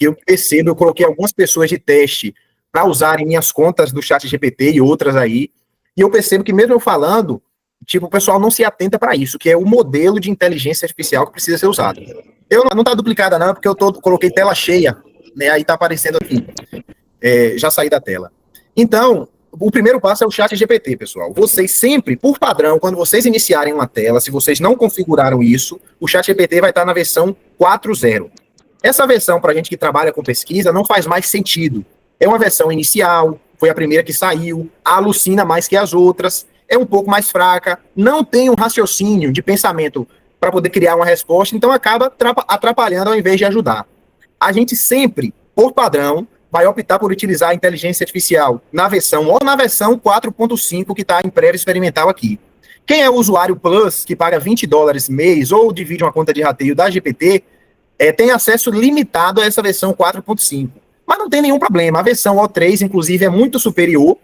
que eu percebo, eu coloquei algumas pessoas de teste para usarem minhas contas do ChatGPT e outras aí, e eu percebo que mesmo eu falando, tipo, o pessoal não se atenta para isso, que é o modelo de inteligência artificial que precisa ser usado. Eu não tá duplicada não, porque coloquei tela cheia, né, aí tá aparecendo aqui. Já saí da tela. Então, o primeiro passo é o ChatGPT, pessoal. Vocês sempre, por padrão, quando vocês iniciarem uma tela, se vocês não configuraram isso, o ChatGPT vai estar na versão 4.0. Essa versão, para a gente que trabalha com pesquisa, não faz mais sentido. É uma versão inicial, foi a primeira que saiu, alucina mais que as outras, é um pouco mais fraca, não tem um raciocínio de pensamento para poder criar uma resposta, então acaba atrapalhando ao invés de ajudar. A gente sempre, por padrão, vai optar por utilizar a inteligência artificial na versão 4.5 que está em prévia experimental aqui. Quem é o usuário Plus, que paga $20 mês ou divide uma conta de rateio da GPT, tem acesso limitado a essa versão 4.5. Mas não tem nenhum problema. A versão O3, inclusive, é muito superior.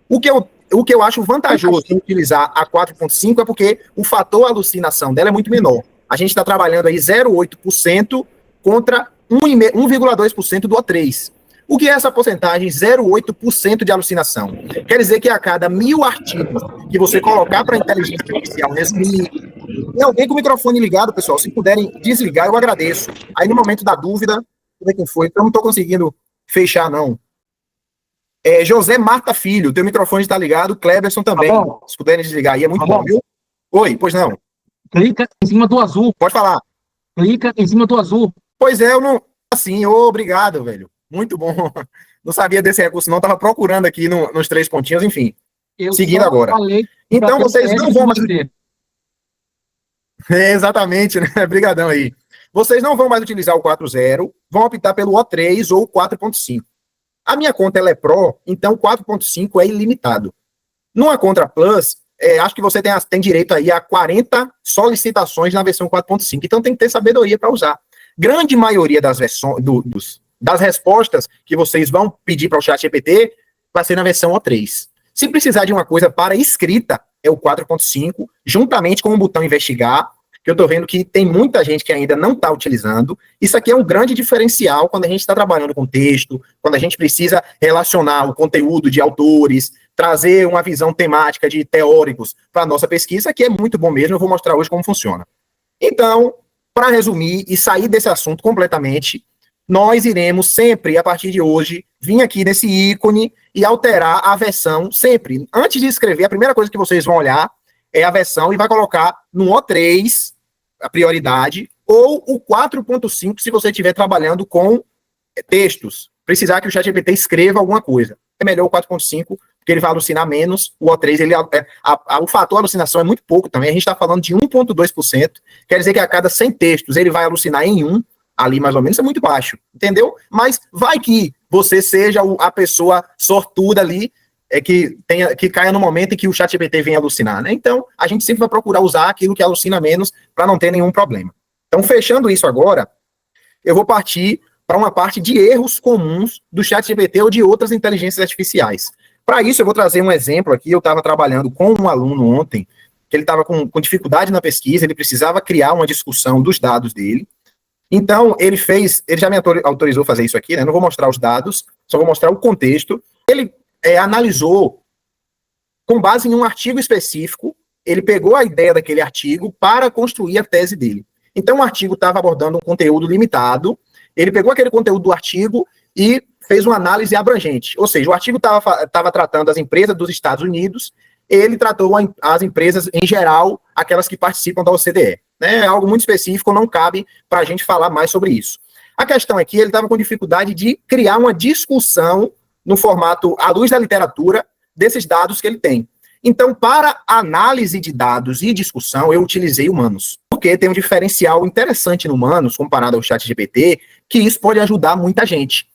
O que eu acho vantajoso em utilizar a 4.5 é porque o fator alucinação dela é muito menor. A gente está trabalhando aí 0,8% contra 1,2% do O3. O que é essa porcentagem? 0,8% de alucinação. Quer dizer que a cada 1.000 artigos que você colocar para a inteligência artificial resumir, tem alguém com o microfone ligado, pessoal, se puderem desligar, eu agradeço. Aí no momento da dúvida, deixa eu ver quem foi, eu não estou conseguindo fechar, não. José Marta Filho, teu microfone está ligado, Cleberson também, se puderem desligar aí, é muito bom, viu? Oi, pois não. Clica em cima do azul. Pode falar. Clica em cima do azul. Pois é, eu não... Assim, obrigado, velho. Muito bom. Não sabia desse recurso, não. Estava procurando aqui nos 3 pontinhos, enfim. Seguindo agora. Então, vocês não vão mais... exatamente, né? Obrigadão aí. Vocês não vão mais utilizar o 4.0, vão optar pelo O3 ou 4.5. A minha conta ela é Pro, então 4.5 é ilimitado. Numa conta Plus, acho que você tem direito aí a 40 solicitações na versão 4.5. Então tem que ter sabedoria para usar. Grande maioria das versões das respostas que vocês vão pedir para o ChatGPT vai ser na versão O3. Se precisar de uma coisa para escrita, é o 4.5, juntamente com o botão investigar, que eu estou vendo que tem muita gente que ainda não está utilizando. Isso aqui é um grande diferencial quando a gente está trabalhando com texto, quando a gente precisa relacionar o conteúdo de autores, trazer uma visão temática de teóricos para a nossa pesquisa, que é muito bom mesmo, eu vou mostrar hoje como funciona. Então, para resumir e sair desse assunto completamente, nós iremos sempre, a partir de hoje, vir aqui nesse ícone e alterar a versão sempre. Antes de escrever, a primeira coisa que vocês vão olhar é a versão e vai colocar no O3, a prioridade, ou o 4.5 se você estiver trabalhando com textos. Precisar que o ChatGPT escreva alguma coisa. É melhor o 4.5, porque ele vai alucinar menos. O O3, o fator alucinação é muito pouco também. A gente está falando de 1,2%. Quer dizer que a cada 100 textos ele vai alucinar em 1, ali mais ou menos, é muito baixo, entendeu? Mas vai que você seja a pessoa sortuda ali, que caia no momento em que o ChatGPT vem alucinar, né? Então, a gente sempre vai procurar usar aquilo que alucina menos para não ter nenhum problema. Então, fechando isso agora, eu vou partir para uma parte de erros comuns do ChatGPT ou de outras inteligências artificiais. Para isso, eu vou trazer um exemplo aqui. Eu estava trabalhando com um aluno ontem, que ele estava com dificuldade na pesquisa, ele precisava criar uma discussão dos dados dele. Então, ele já me autorizou a fazer isso aqui, né? Não vou mostrar os dados, só vou mostrar o contexto. Ele analisou, com base em um artigo específico, ele pegou a ideia daquele artigo para construir a tese dele. Então, o artigo estava abordando um conteúdo limitado, ele pegou aquele conteúdo do artigo e fez uma análise abrangente. Ou seja, o artigo estava tratando as empresas dos Estados Unidos, ele tratou as empresas em geral, aquelas que participam da OCDE. É algo muito específico, não cabe para a gente falar mais sobre isso. A questão é que ele estava com dificuldade de criar uma discussão no formato à luz da literatura desses dados que ele tem. Então, para análise de dados e discussão, eu utilizei humanos, porque tem um diferencial interessante no humanos, comparado ao ChatGPT, que isso pode ajudar muita gente.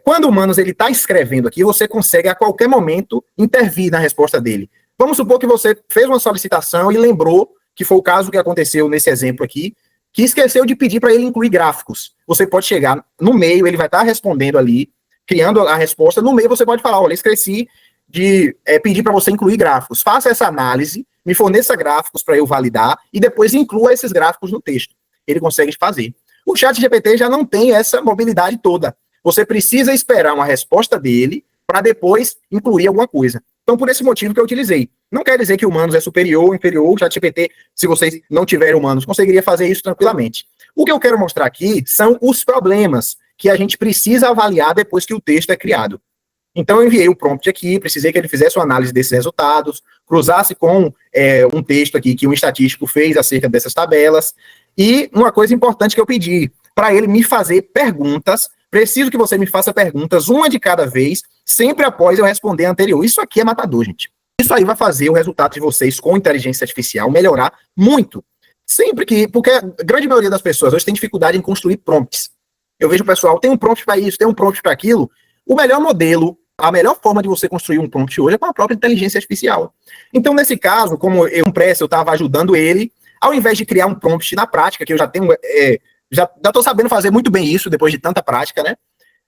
Quando o humanos está escrevendo aqui, você consegue a qualquer momento intervir na resposta dele. Vamos supor que você fez uma solicitação e lembrou, que foi o caso que aconteceu nesse exemplo aqui, que esqueceu de pedir para ele incluir gráficos. Você pode chegar no meio, ele vai estar respondendo ali, criando a resposta, no meio você pode falar, olha, esqueci de pedir para você incluir gráficos. Faça essa análise, me forneça gráficos para eu validar, e depois inclua esses gráficos no texto. Ele consegue fazer. O ChatGPT já não tem essa mobilidade toda. Você precisa esperar uma resposta dele para depois incluir alguma coisa. Então, por esse motivo que eu utilizei. Não quer dizer que humanos é superior ou inferior. O ChatGPT, se vocês não tiverem humanos, conseguiria fazer isso tranquilamente. O que eu quero mostrar aqui são os problemas que a gente precisa avaliar depois que o texto é criado. Então, eu enviei o prompt aqui, precisei que ele fizesse uma análise desses resultados, cruzasse com um texto aqui que um estatístico fez acerca dessas tabelas. E uma coisa importante que eu pedi, para ele me fazer perguntas, preciso que você me faça perguntas, uma de cada vez, sempre após eu responder a anterior. Isso aqui é matador, gente. Isso aí vai fazer o resultado de vocês com inteligência artificial melhorar muito. Sempre que, porque a grande maioria das pessoas hoje tem dificuldade em construir prompts. Eu vejo o pessoal, tem um prompt para isso, tem um prompt para aquilo. O melhor modelo, a melhor forma de você construir um prompt hoje é com a própria inteligência artificial. Então, nesse caso, como eu estava ajudando ele, ao invés de criar um prompt na prática, que eu já tenho, já estou sabendo fazer muito bem isso depois de tanta prática, né?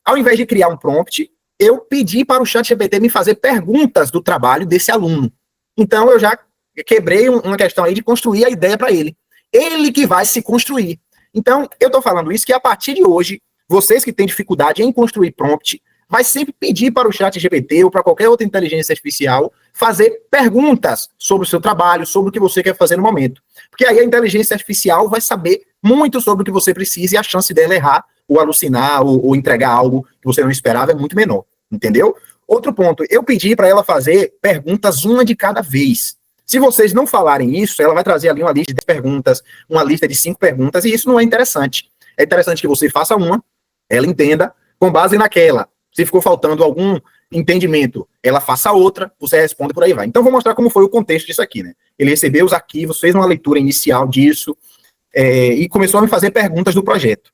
Ao invés de criar um prompt, eu pedi para o ChatGPT me fazer perguntas do trabalho desse aluno. Então, eu já quebrei uma questão aí de construir a ideia para ele. Ele que vai se construir. Então, eu estou falando isso que a partir de hoje, vocês que têm dificuldade em construir prompt, vai sempre pedir para o ChatGPT ou para qualquer outra inteligência artificial fazer perguntas sobre o seu trabalho, sobre o que você quer fazer no momento. Porque aí a inteligência artificial vai saber muito sobre o que você precisa e a chance dela errar, ou alucinar, ou entregar algo que você não esperava é muito menor, entendeu? Outro ponto, eu pedi para ela fazer perguntas uma de cada vez. Se vocês não falarem isso, ela vai trazer ali uma lista de perguntas, uma lista de 5 perguntas, e isso não é interessante. É interessante que você faça uma, ela entenda, com base naquela. Se ficou faltando algum entendimento, ela faça outra, você responde, por aí vai. Então, vou mostrar como foi o contexto disso aqui, né? Ele recebeu os arquivos, fez uma leitura inicial disso, e começou a me fazer perguntas do projeto.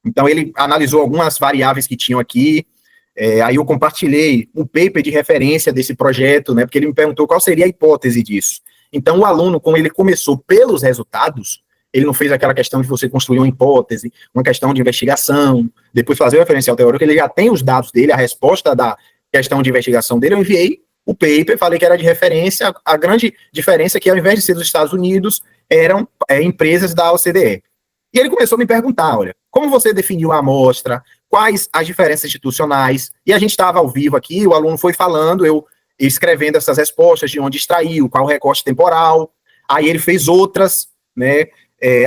Então, ele analisou algumas variáveis que tinham aqui, aí eu compartilhei um paper de referência desse projeto, né? Porque ele me perguntou qual seria a hipótese disso. Então, o aluno, como ele começou pelos resultados, ele não fez aquela questão de você construir uma hipótese, uma questão de investigação, depois fazer o referencial teórico, ele já tem os dados dele, a resposta da questão de investigação dele, eu enviei o paper, falei que era de referência, a grande diferença é que ao invés de ser dos Estados Unidos, eram empresas da OCDE. E ele começou a me perguntar, olha, como você definiu a amostra, quais as diferenças institucionais, e a gente estava ao vivo aqui, o aluno foi falando, eu escrevendo essas respostas, de onde extraiu, qual o recorte temporal, aí ele fez outras, né,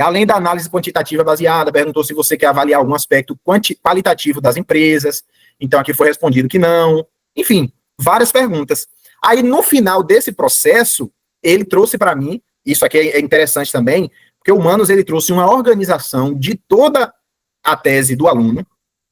além da análise quantitativa baseada, perguntou se você quer avaliar algum aspecto qualitativo das empresas, então aqui foi respondido que não, enfim, várias perguntas. Aí no final desse processo, ele trouxe para mim, isso aqui é interessante também, porque o Humanos ele trouxe uma organização de toda a tese do aluno,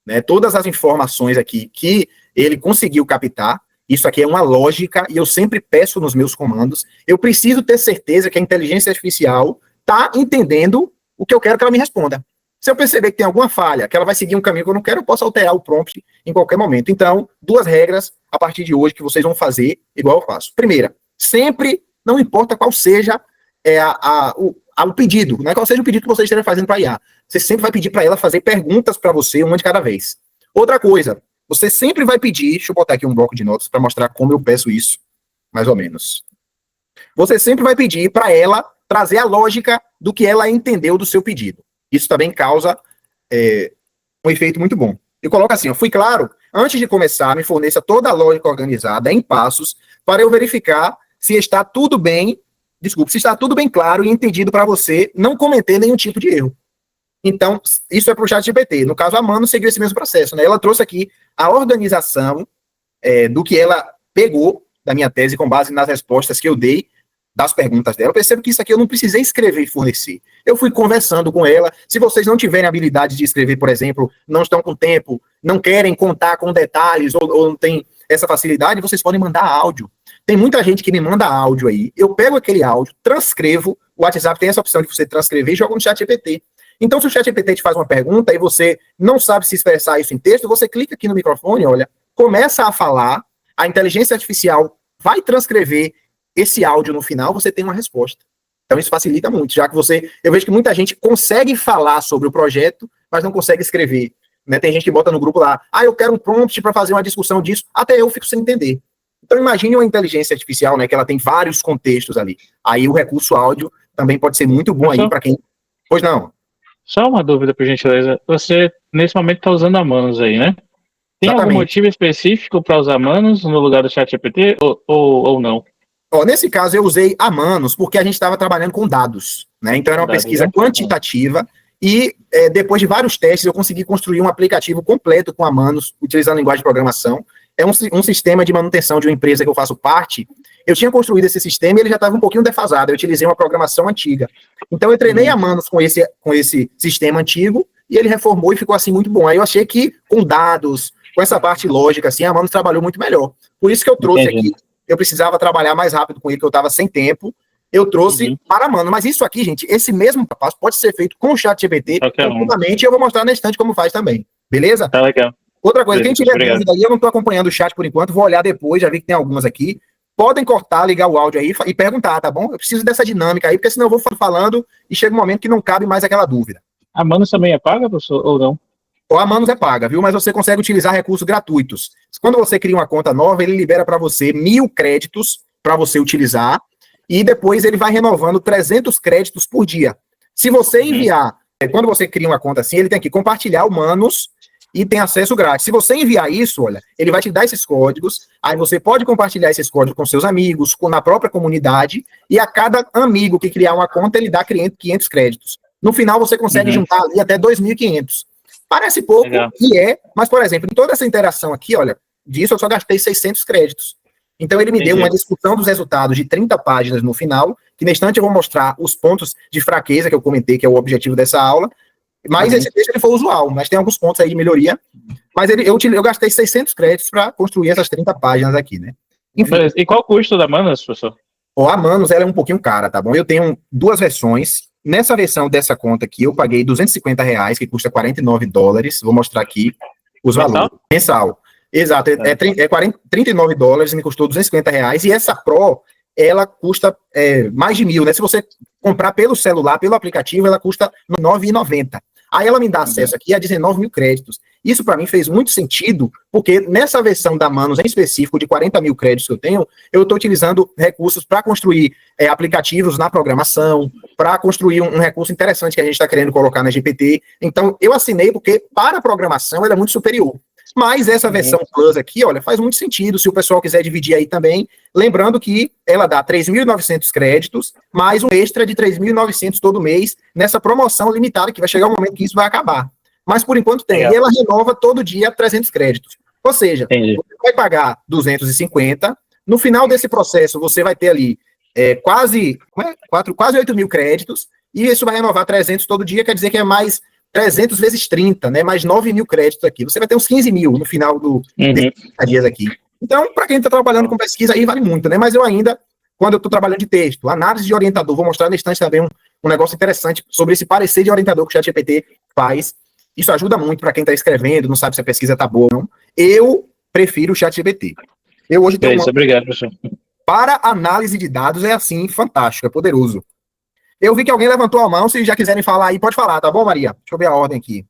né, todas as informações aqui que ele conseguiu captar, isso aqui é uma lógica, e eu sempre peço nos meus comandos, eu preciso ter certeza que a inteligência artificial está entendendo o que eu quero que ela me responda. Se eu perceber que tem alguma falha, que ela vai seguir um caminho que eu não quero, eu posso alterar o prompt em qualquer momento. Então, 2 regras a partir de hoje que vocês vão fazer igual eu faço. Primeira, sempre, não importa qual seja o pedido, né? Qual seja o pedido que você esteja fazendo para a IA, você sempre vai pedir para ela fazer perguntas para você, uma de cada vez. Outra coisa, você sempre vai pedir, deixa eu botar aqui um bloco de notas para mostrar como eu peço isso, mais ou menos. Você sempre vai pedir para ela trazer a lógica do que ela entendeu do seu pedido. Isso também causa um efeito muito bom. Eu coloco assim, fui claro, antes de começar, me forneça toda a lógica organizada em passos para eu verificar se está tudo bem, se está tudo bem claro e entendido para você, não cometer nenhum tipo de erro. Então, isso é para o ChatGPT. No caso, a Mano seguiu esse mesmo processo, né? Ela trouxe aqui a organização do que ela pegou da minha tese com base nas respostas que eu dei das perguntas dela. Eu percebo que isso aqui eu não precisei escrever e fornecer. Eu fui conversando com ela. Se vocês não tiverem habilidade de escrever, por exemplo, não estão com tempo, não querem contar com detalhes ou não tem essa facilidade, vocês podem mandar áudio. Tem muita gente que me manda áudio aí. Eu pego aquele áudio, transcrevo. O WhatsApp tem essa opção de você transcrever e joga no ChatGPT. Então, se o ChatGPT te faz uma pergunta e você não sabe se expressar isso em texto, você clica aqui no microfone, olha, começa a falar, a inteligência artificial vai transcrever esse áudio no final, você tem uma resposta. Então isso facilita muito, já que eu vejo que muita gente consegue falar sobre o projeto, mas não consegue escrever, né? Tem gente que bota no grupo lá, eu quero um prompt para fazer uma discussão disso, até eu fico sem entender. Então imagine uma inteligência artificial, né, que ela tem vários contextos ali. Aí o recurso áudio também pode ser muito bom aí para quem... Pois não. Só uma dúvida, por gentileza. Você, nesse momento, está usando a Manus aí, né? Tem algum motivo específico para usar Manus no lugar do ChatGPT ou não? Nesse caso, eu usei a Manus porque a gente estava trabalhando com dados, né? Então, era uma pesquisa quantitativa e depois de vários testes, eu consegui construir um aplicativo completo com a Manus, utilizando a linguagem de programação. É um sistema de manutenção de uma empresa que eu faço parte. Eu tinha construído esse sistema e ele já estava um pouquinho defasado. Eu utilizei uma programação antiga. Então, eu treinei a Manus com esse sistema antigo e ele reformou e ficou assim muito bom. Aí eu achei que com dados, com essa parte lógica, assim, a Manus trabalhou muito melhor. Por isso que eu trouxe aqui. Eu precisava trabalhar mais rápido com ele, que eu estava sem tempo. Eu trouxe para a Manus. Mas isso aqui, gente, esse mesmo passo pode ser feito com o ChatGPT tranquilamente. Eu vou mostrar na estante como faz também. Beleza? Tá legal. Outra coisa, quem tiver dúvida aí, eu não estou acompanhando o chat por enquanto, vou olhar depois, já vi que tem algumas aqui. Podem cortar, ligar o áudio aí e perguntar, tá bom? Eu preciso dessa dinâmica aí, porque senão eu vou falando e chega um momento que não cabe mais aquela dúvida. A Manus também é paga, professor, ou não? A Manus é paga, viu? Mas você consegue utilizar recursos gratuitos. Quando você cria uma conta nova, ele libera para você 1.000 créditos para você utilizar e depois ele vai renovando 300 créditos por dia. Se você enviar, quando você cria uma conta assim, ele tem que compartilhar o Manus e tem acesso grátis. Se você enviar isso, olha, ele vai te dar esses códigos, aí você pode compartilhar esses códigos com seus amigos, na própria comunidade, e a cada amigo que criar uma conta, ele dá 500 créditos. No final, você consegue juntar ali até 2.500. Parece pouco, e mas, por exemplo, em toda essa interação aqui, olha, disso eu só gastei 600 créditos. Então, ele me deu uma discussão dos resultados de 30 páginas no final, que na instante eu vou mostrar os pontos de fraqueza que eu comentei, que é o objetivo dessa aula. Mas esse texto ele foi usual, mas tem alguns pontos aí de melhoria. Mas eu gastei 600 créditos para construir essas 30 páginas aqui, né? Enfim. E qual o custo da Manus, professor? A Manus, ela é um pouquinho cara, tá bom? Eu tenho duas versões. Nessa versão dessa conta aqui, eu paguei R$250, que custa $49. Vou mostrar aqui os valores. Mensal. Exato, é $39, me custou R$250. E essa Pro, ela custa mais de 1.000, né? Se você comprar pelo celular, pelo aplicativo, ela custa R$ 9,90. Aí ela me dá acesso aqui a 19.000 créditos. Isso para mim fez muito sentido, porque nessa versão da Manus em específico, de 40.000 créditos que eu tenho, eu estou utilizando recursos para construir aplicativos na programação, para construir um recurso interessante que a gente está querendo colocar na GPT. Então, eu assinei porque para a programação ela é muito superior. Mas essa versão Plus aqui, olha, faz muito sentido se o pessoal quiser dividir aí também. Lembrando que ela dá 3.900 créditos, mais um extra de 3.900 todo mês, nessa promoção limitada, que vai chegar um momento que isso vai acabar. Mas por enquanto tem. E ela renova todo dia 300 créditos. Ou seja, você vai pagar 250. No final desse processo, você vai ter ali quase 8.000 créditos, e isso vai renovar 300 todo dia, quer dizer que é mais 300 vezes 30, né? Mais 9.000 créditos aqui. Você vai ter uns 15.000 no final desses dias aqui. Então, para quem está trabalhando com pesquisa, aí vale muito, né? Mas eu ainda, quando eu estou trabalhando de texto, análise de orientador, vou mostrar na instante também um negócio interessante sobre esse parecer de orientador que o ChatGPT faz. Isso ajuda muito para quem está escrevendo, não sabe se a pesquisa está boa ou não. Eu prefiro o ChatGPT. Eu hoje tenho obrigado, professor. Para análise de dados é assim, fantástico, é poderoso. Eu vi que alguém levantou a mão, se já quiserem falar aí, pode falar, tá bom, Maria? Deixa eu ver a ordem aqui.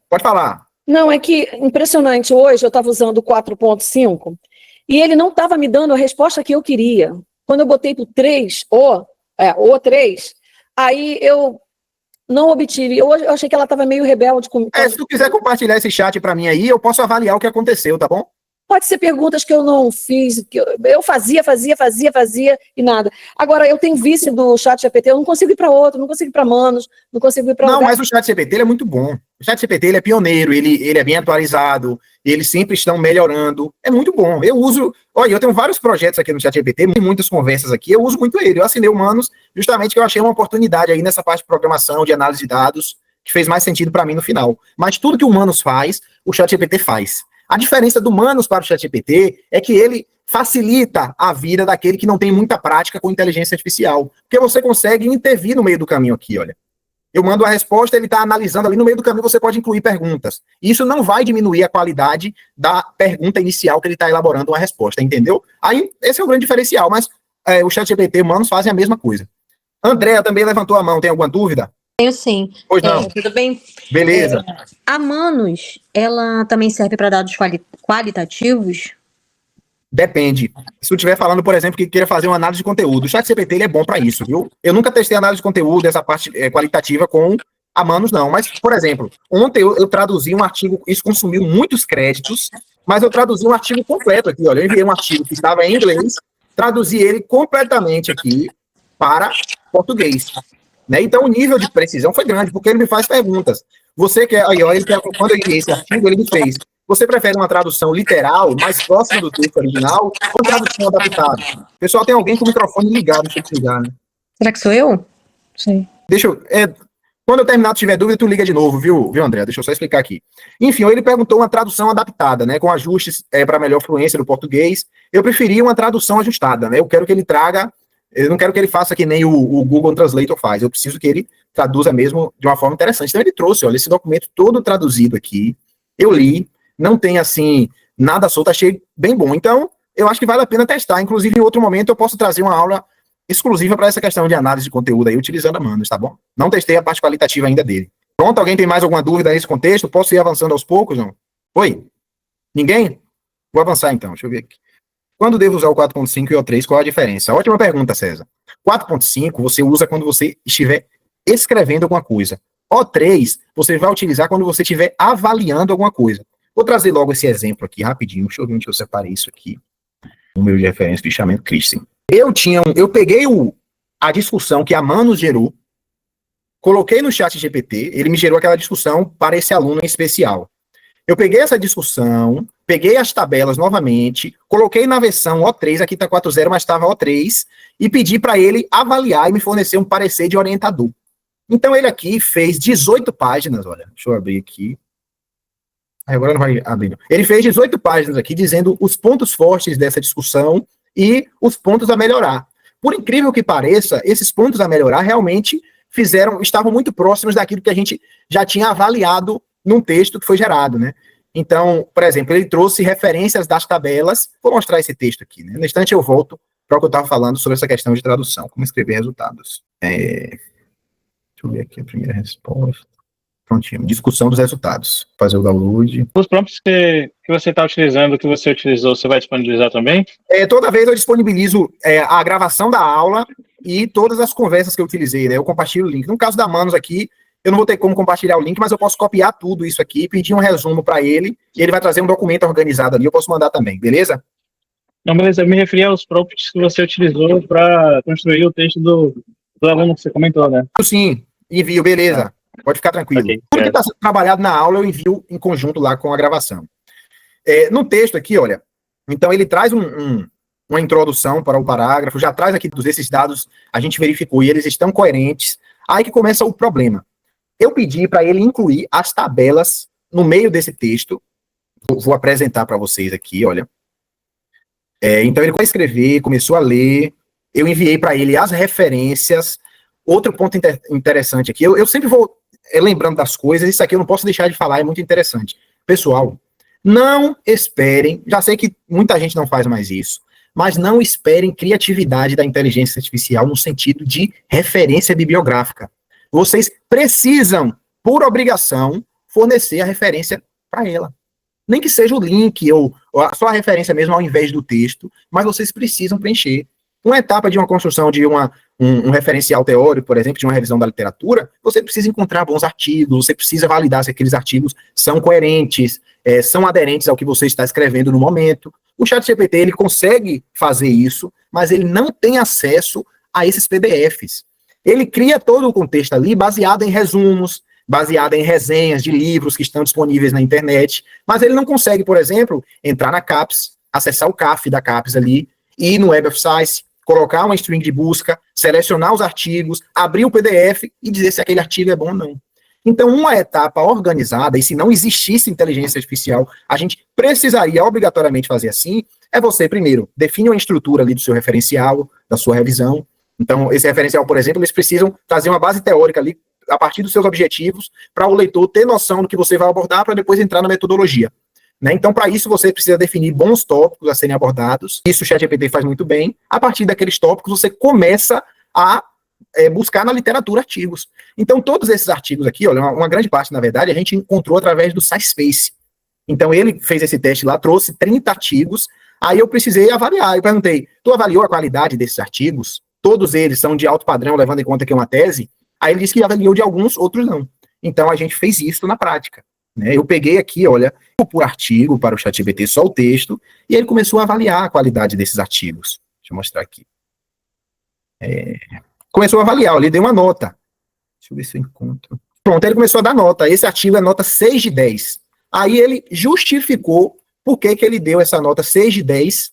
Pode falar. Não, é que impressionante, hoje eu estava usando o 4.5 e ele não estava me dando a resposta que eu queria. Quando eu botei para o 3, o 3, aí eu não obtive. Eu achei que ela estava meio rebelde com... Se tu quiser compartilhar esse chat para mim aí, eu posso avaliar o que aconteceu, tá bom? Pode ser perguntas que eu não fiz, que eu fazia e nada. Agora, eu tenho vício do ChatGPT, eu não consigo ir para outro, não consigo ir para Manus, não consigo ir para Não, mas o ChatGPT ele é muito bom. O ChatGPT ele é pioneiro, ele é bem atualizado, eles sempre estão melhorando. É muito bom. Eu uso... Olha, eu tenho vários projetos aqui no ChatGPT, muitas conversas aqui, eu uso muito ele. Eu assinei o Manus justamente que eu achei uma oportunidade aí nessa parte de programação, de análise de dados, que fez mais sentido para mim no final. Mas tudo que o Manus faz, o ChatGPT faz. A diferença do Manus para o ChatGPT é que ele facilita a vida daquele que não tem muita prática com inteligência artificial. Porque você consegue intervir no meio do caminho aqui, olha. Eu mando a resposta, ele está analisando ali no meio do caminho, você pode incluir perguntas. Isso não vai diminuir a qualidade da pergunta inicial que ele está elaborando uma resposta, entendeu? Aí, esse é o grande diferencial, mas o ChatGPT e o Manus fazem a mesma coisa. Andréa também levantou a mão, tem alguma dúvida? Tenho sim. Pois não. Tudo bem? Beleza. A Manus, ela também serve para dados qualitativos? Depende. Se tu estiver falando, por exemplo, que queira fazer uma análise de conteúdo, o ChatGPT ele é bom para isso, viu? Eu nunca testei análise de conteúdo, essa parte qualitativa com A Manos não, mas, por exemplo, ontem eu traduzi um artigo, isso consumiu muitos créditos, mas eu traduzi um artigo completo aqui, olha, eu enviei um artigo que estava em inglês, traduzi ele completamente aqui para português, né? Então o nível de precisão foi grande, porque ele me faz perguntas. Você quer, aí, ó, quando eu enviei esse artigo, ele me fez, você prefere uma tradução literal, mais próxima do texto original, ou tradução adaptada? Pessoal, tem alguém com o microfone ligado, deixa eu desligar, né? Será que sou eu? Sim. Deixa eu... quando eu terminar, se tiver dúvida, tu liga de novo, viu, André? Deixa eu só explicar aqui. Enfim, ele perguntou uma tradução adaptada, né, com ajustes para melhor fluência do português. Eu preferi uma tradução ajustada, né? Eu quero que ele traga, eu não quero que ele faça que nem o Google Translator faz, eu preciso que ele traduza mesmo de uma forma interessante. Então ele trouxe, olha, esse documento todo traduzido aqui, eu li, não tem, assim, nada solto, achei bem bom. Então, eu acho que vale a pena testar. Inclusive, em outro momento, eu posso trazer uma aula exclusiva para essa questão de análise de conteúdo aí, utilizando a Manos, tá bom? Não testei a parte qualitativa ainda dele. Pronto, alguém tem mais alguma dúvida nesse contexto? Posso ir avançando aos poucos, não? Oi? Ninguém? Vou avançar então, deixa eu ver aqui. Quando devo usar o 4.5 e o 3, qual a diferença? Ótima pergunta, César. 4.5 você usa quando você estiver escrevendo alguma coisa. O3 você vai utilizar quando você estiver avaliando alguma coisa. Vou trazer logo esse exemplo aqui rapidinho, deixa eu ver onde eu separei isso aqui. Número de referência, fichamento Christian. Eu peguei a discussão que a Manos gerou, coloquei no chat GPT, ele me gerou aquela discussão para esse aluno em especial. Eu peguei essa discussão, peguei as tabelas novamente, coloquei na versão O3, aqui está 4.0, mas estava O3, e pedi para ele avaliar e me fornecer um parecer de orientador. Então ele aqui fez 18 páginas, olha, deixa eu abrir aqui. Agora não vai abrir, não. Ele fez 18 páginas aqui, dizendo os pontos fortes dessa discussão e os pontos a melhorar. Por incrível que pareça, esses pontos a melhorar realmente estavam muito próximos daquilo que a gente já tinha avaliado num texto que foi gerado, né? Então, por exemplo, ele trouxe referências das tabelas. Vou mostrar esse texto aqui, né? No instante eu volto para o que eu estava falando sobre essa questão de tradução, como escrever resultados. Deixa eu ver aqui a primeira resposta. Prontinho, discussão dos resultados. Fazer o download. Os prompts que você está utilizando, que você utilizou, você vai disponibilizar também? Toda vez eu disponibilizo a gravação da aula e todas as conversas que eu utilizei, né? Eu compartilho o link. No caso da Manos aqui, eu não vou ter como compartilhar o link, mas eu posso copiar tudo isso aqui, pedir um resumo para ele, e ele vai trazer um documento organizado ali, eu posso mandar também, beleza? Não, beleza, eu me referi aos prompts que você utilizou para construir o texto do aluno que você comentou, né? Sim, envio, beleza. Pode ficar tranquilo. Okay, tudo que está sendo trabalhado na aula eu envio em conjunto lá com a gravação. No texto aqui, olha, então ele traz uma introdução para o parágrafo, já traz aqui esses dados, a gente verificou e eles estão coerentes. Aí que começa o problema. Eu pedi para ele incluir as tabelas no meio desse texto. Vou apresentar para vocês aqui, olha. Então ele começou a escrever, começou a ler, eu enviei para ele as referências. Outro ponto interessante aqui, eu sempre vou lembrando das coisas, isso aqui eu não posso deixar de falar, é muito interessante. Pessoal, não esperem, já sei que muita gente não faz mais isso, mas não esperem criatividade da inteligência artificial no sentido de referência bibliográfica. Vocês precisam, por obrigação, fornecer a referência para ela. Nem que seja o link ou só a referência mesmo ao invés do texto, mas vocês precisam preencher. Uma etapa de uma construção de um referencial teórico, por exemplo, de uma revisão da literatura, você precisa encontrar bons artigos, você precisa validar se aqueles artigos são coerentes, são aderentes ao que você está escrevendo no momento. O ChatGPT, ele consegue fazer isso, mas ele não tem acesso a esses PDFs. Ele cria todo o contexto ali baseado em resumos, baseado em resenhas de livros que estão disponíveis na internet, mas ele não consegue, por exemplo, entrar na CAPES, acessar o CAF da CAPES ali, ir no Web of Science, colocar uma string de busca, selecionar os artigos, abrir o PDF e dizer se aquele artigo é bom ou não. Então, uma etapa organizada, e se não existisse inteligência artificial, a gente precisaria obrigatoriamente fazer assim, é você, primeiro, define uma estrutura ali do seu referencial, da sua revisão. Então, esse referencial, por exemplo, eles precisam trazer uma base teórica ali, a partir dos seus objetivos, para o leitor ter noção do que você vai abordar, para depois entrar na metodologia. Né? Então, para isso, você precisa definir bons tópicos a serem abordados. Isso o ChatGPT faz muito bem. A partir daqueles tópicos, você começa a buscar na literatura artigos. Então, todos esses artigos aqui, olha, uma grande parte, na verdade, a gente encontrou através do SciSpace. Então, ele fez esse teste lá, trouxe 30 artigos, aí eu precisei avaliar. Eu perguntei, tu avaliou a qualidade desses artigos? Todos eles são de alto padrão, levando em conta que é uma tese? Aí ele disse que avaliou de alguns, outros não. Então a gente fez isso na prática, né? Eu peguei aqui, olha, por artigo para o ChatGPT, só o texto, e ele começou a avaliar a qualidade desses artigos. Deixa eu mostrar aqui. Começou a avaliar, ele deu uma nota. Deixa eu ver se eu encontro. Pronto, ele começou a dar nota. Esse artigo é nota 6 de 10. Aí ele justificou por que ele deu essa nota 6 de 10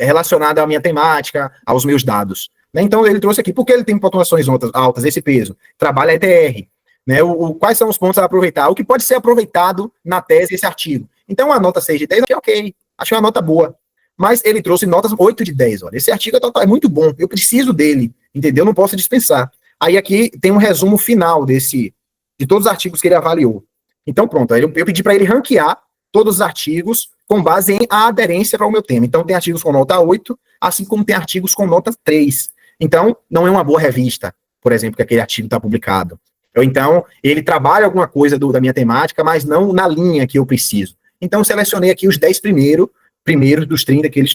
relacionada à minha temática, aos meus dados. Né? Então ele trouxe aqui, porque ele tem pontuações altas, esse peso, trabalha ETR, né? Quais são os pontos a aproveitar, o que pode ser aproveitado na tese, esse artigo. Então a nota 6 de 10, ok, achei uma nota boa. Mas ele trouxe notas 8 de 10, olha, esse artigo é muito bom, eu preciso dele, entendeu? Não posso dispensar. Aí aqui tem um resumo final de todos os artigos que ele avaliou. Então pronto, eu pedi para ele ranquear todos os artigos com base em a aderência para o meu tema. Então tem artigos com nota 8, assim como tem artigos com nota 3. Então não é uma boa revista, por exemplo, que aquele artigo está publicado. Ou então ele trabalha alguma coisa da minha temática, mas não na linha que eu preciso. Então eu selecionei aqui os 10 primeiros dos 30 que ele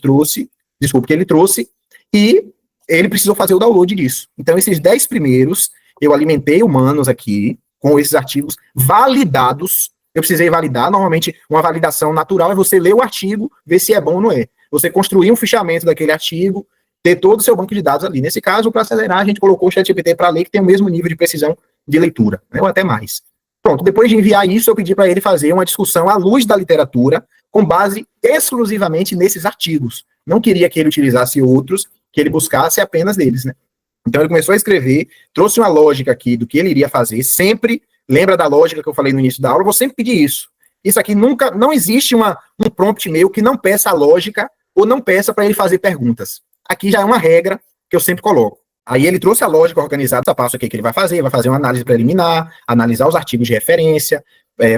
trouxe, e ele precisou fazer o download disso. Então, esses 10 primeiros, eu alimentei humanos aqui, com esses artigos validados. Eu precisei validar, normalmente, uma validação natural é você ler o artigo, ver se é bom ou não é. Você construir um fichamento daquele artigo, ter todo o seu banco de dados ali. Nesse caso, para acelerar, a gente colocou o ChatGPT para ler, que tem o mesmo nível de precisão de leitura, né, ou até mais. Pronto, depois de enviar isso, eu pedi para ele fazer uma discussão à luz da literatura, com base exclusivamente nesses artigos. Não queria que ele utilizasse outros, que ele buscasse apenas deles, né? Então ele começou a escrever, trouxe uma lógica aqui do que ele iria fazer, sempre, lembra da lógica que eu falei no início da aula, eu vou sempre pedir isso. Isso aqui não existe um prompt meu que não peça a lógica, ou não peça para ele fazer perguntas. Aqui já é uma regra que eu sempre coloco. Aí ele trouxe a lógica organizada, esse passo aqui que ele vai fazer uma análise preliminar, analisar os artigos de referência,